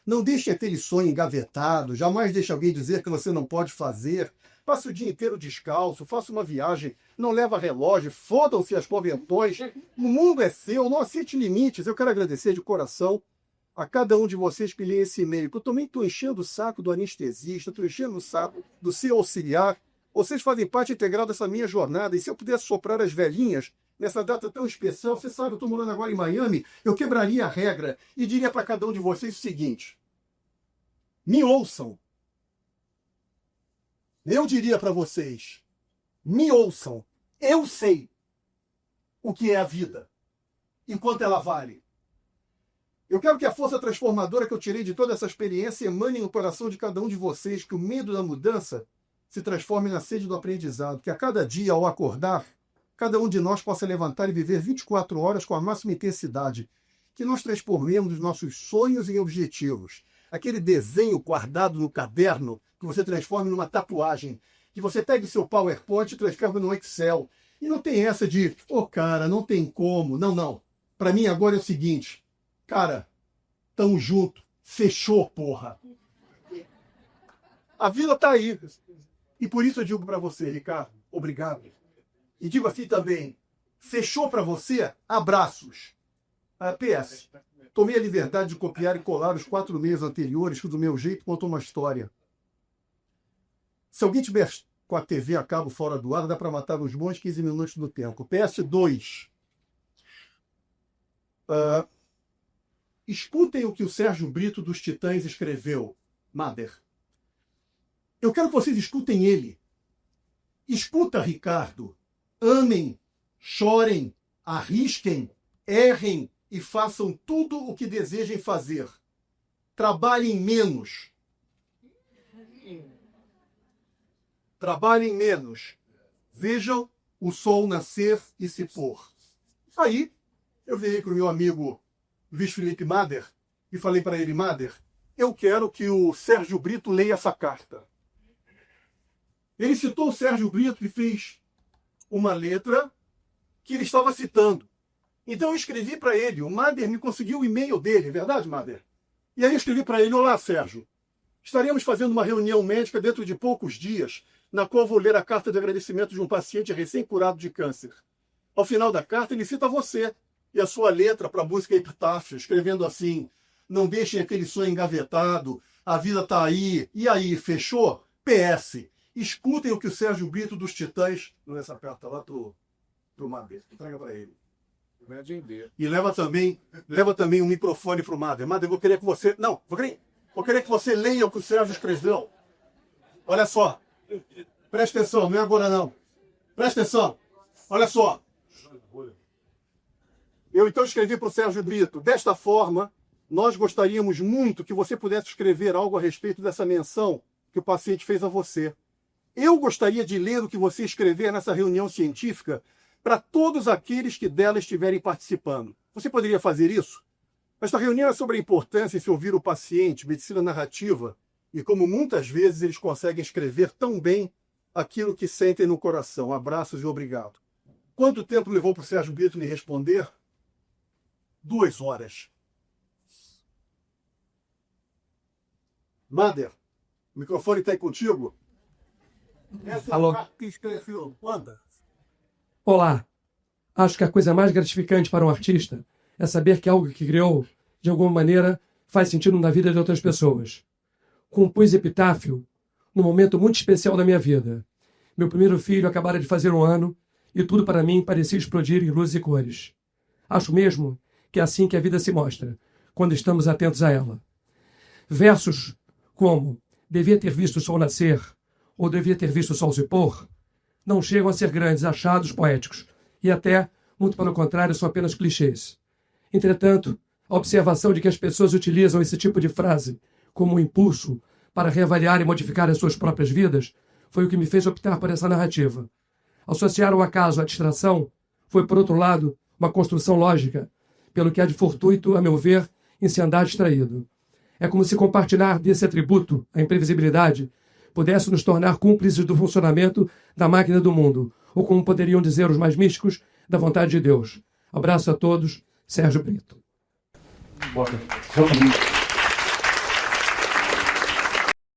[SPEAKER 1] Não deixe aquele sonho engavetado, jamais deixe alguém dizer que você não pode fazer. Passe o dia inteiro descalço, faça uma viagem, não leva relógio, fodam-se as poventões. O mundo é seu, não aceite limites. Eu quero agradecer de coração a cada um de vocês que lê esse e-mail, que eu também estou enchendo o saco do anestesista, estou enchendo o saco do seu auxiliar. Vocês fazem parte integral dessa minha jornada, e se eu pudesse soprar as velhinhas nessa data tão especial, você sabe, eu estou morando agora em Miami, eu quebraria a regra e diria para cada um de vocês o seguinte: me ouçam. Eu diria para vocês, me ouçam. Eu sei o que é a vida e quanto ela vale. Eu quero que a força transformadora que eu tirei de toda essa experiência emane no coração de cada um de vocês, que o medo da mudança se transforme na sede do aprendizado, que a cada dia, ao acordar, cada um de nós possa levantar e viver 24 horas com a máxima intensidade, que nós transformemos os nossos sonhos em objetivos. Aquele desenho guardado no caderno, que você transforme numa tatuagem, que você pegue seu PowerPoint e transforme no Excel. E não tem essa de, cara, não tem como. Não, não. Para mim agora é o seguinte, cara, tamo junto. Fechou, porra. A vida tá aí. E por isso eu digo para você, Ricardo, obrigado. E digo assim também, fechou para você? Abraços. PS, tomei a liberdade de copiar e colar os 4 meses anteriores, que do meu jeito contou uma história. Se alguém tiver com a TV a cabo fora do ar, dá para matar uns bons 15 minutos do tempo. PS2. Escutem o que o Sérgio Brito dos Titãs escreveu. Mader. Eu quero que vocês escutem ele. Escuta, Ricardo. Amem, chorem, arrisquem, errem e façam tudo o que desejem fazer. Trabalhem menos. Trabalhem menos. Vejam o sol nascer e se pôr. Aí, eu virei para o meu amigo Luiz Felipe Mader e falei para ele, Mader, eu quero que o Sérgio Brito leia essa carta. Ele citou o Sérgio Brito e fez uma letra que ele estava citando. Então eu escrevi para ele, o Mader me conseguiu o e-mail dele, é verdade, Mader? E aí eu escrevi para ele, olá, Sérgio, estaremos fazendo uma reunião médica dentro de poucos dias, na qual vou ler a carta de agradecimento de um paciente recém-curado de câncer. Ao final da carta, ele cita você e a sua letra para a música Epitáfio, escrevendo assim, não deixem aquele sonho engavetado, a vida está aí, e aí, fechou? PS, escutem o que o Sérgio Brito dos Titãs, não é essa carta lá pro Mader, entrega para ele. E leva também um microfone pro Mader. Mader, eu vou querer que você... Não, vou querer que você leia o que o Sérgio escreveu. Olha só. Presta atenção, não é agora não. Presta atenção. Olha só. Eu então escrevi para o Sérgio Brito. Desta forma, nós gostaríamos muito que você pudesse escrever algo a respeito dessa menção que o paciente fez a você. Eu gostaria de ler o que você escrever nessa reunião científica para todos aqueles que dela estiverem participando. Você poderia fazer isso? Esta reunião é sobre a importância de se ouvir o paciente, medicina narrativa, e como muitas vezes eles conseguem escrever tão bem aquilo que sentem no coração. Abraços e obrigado. Quanto tempo levou para o Sérgio Brito me responder? 2 horas. Mader, o microfone está aí contigo? Essa
[SPEAKER 13] Alô?
[SPEAKER 1] É a carta que escreveu. Anda.
[SPEAKER 13] Olá. Acho que a coisa mais gratificante para um artista é saber que algo que criou, de alguma maneira, faz sentido na vida de outras pessoas. Compus Epitáfio num momento muito especial da minha vida. Meu primeiro filho acabara de fazer 1 ano e tudo para mim parecia explodir em luzes e cores. Acho mesmo que é assim que a vida se mostra, quando estamos atentos a ela. Versos como devia ter visto o sol nascer ou devia ter visto o sol se pôr não chegam a ser grandes achados poéticos e até, muito pelo contrário, são apenas clichês. Entretanto, a observação de que as pessoas utilizam esse tipo de frase como um impulso para reavaliar e modificar as suas próprias vidas foi o que me fez optar por essa narrativa. Associar o acaso à distração foi, por outro lado, uma construção lógica, pelo que há de fortuito, a meu ver, em se andar distraído. É como se compartilhar desse atributo, a imprevisibilidade, pudesse nos tornar cúmplices do funcionamento da máquina do mundo, ou como poderiam dizer os mais místicos, da vontade de Deus. Abraço a todos, Sérgio Brito.
[SPEAKER 1] Bora.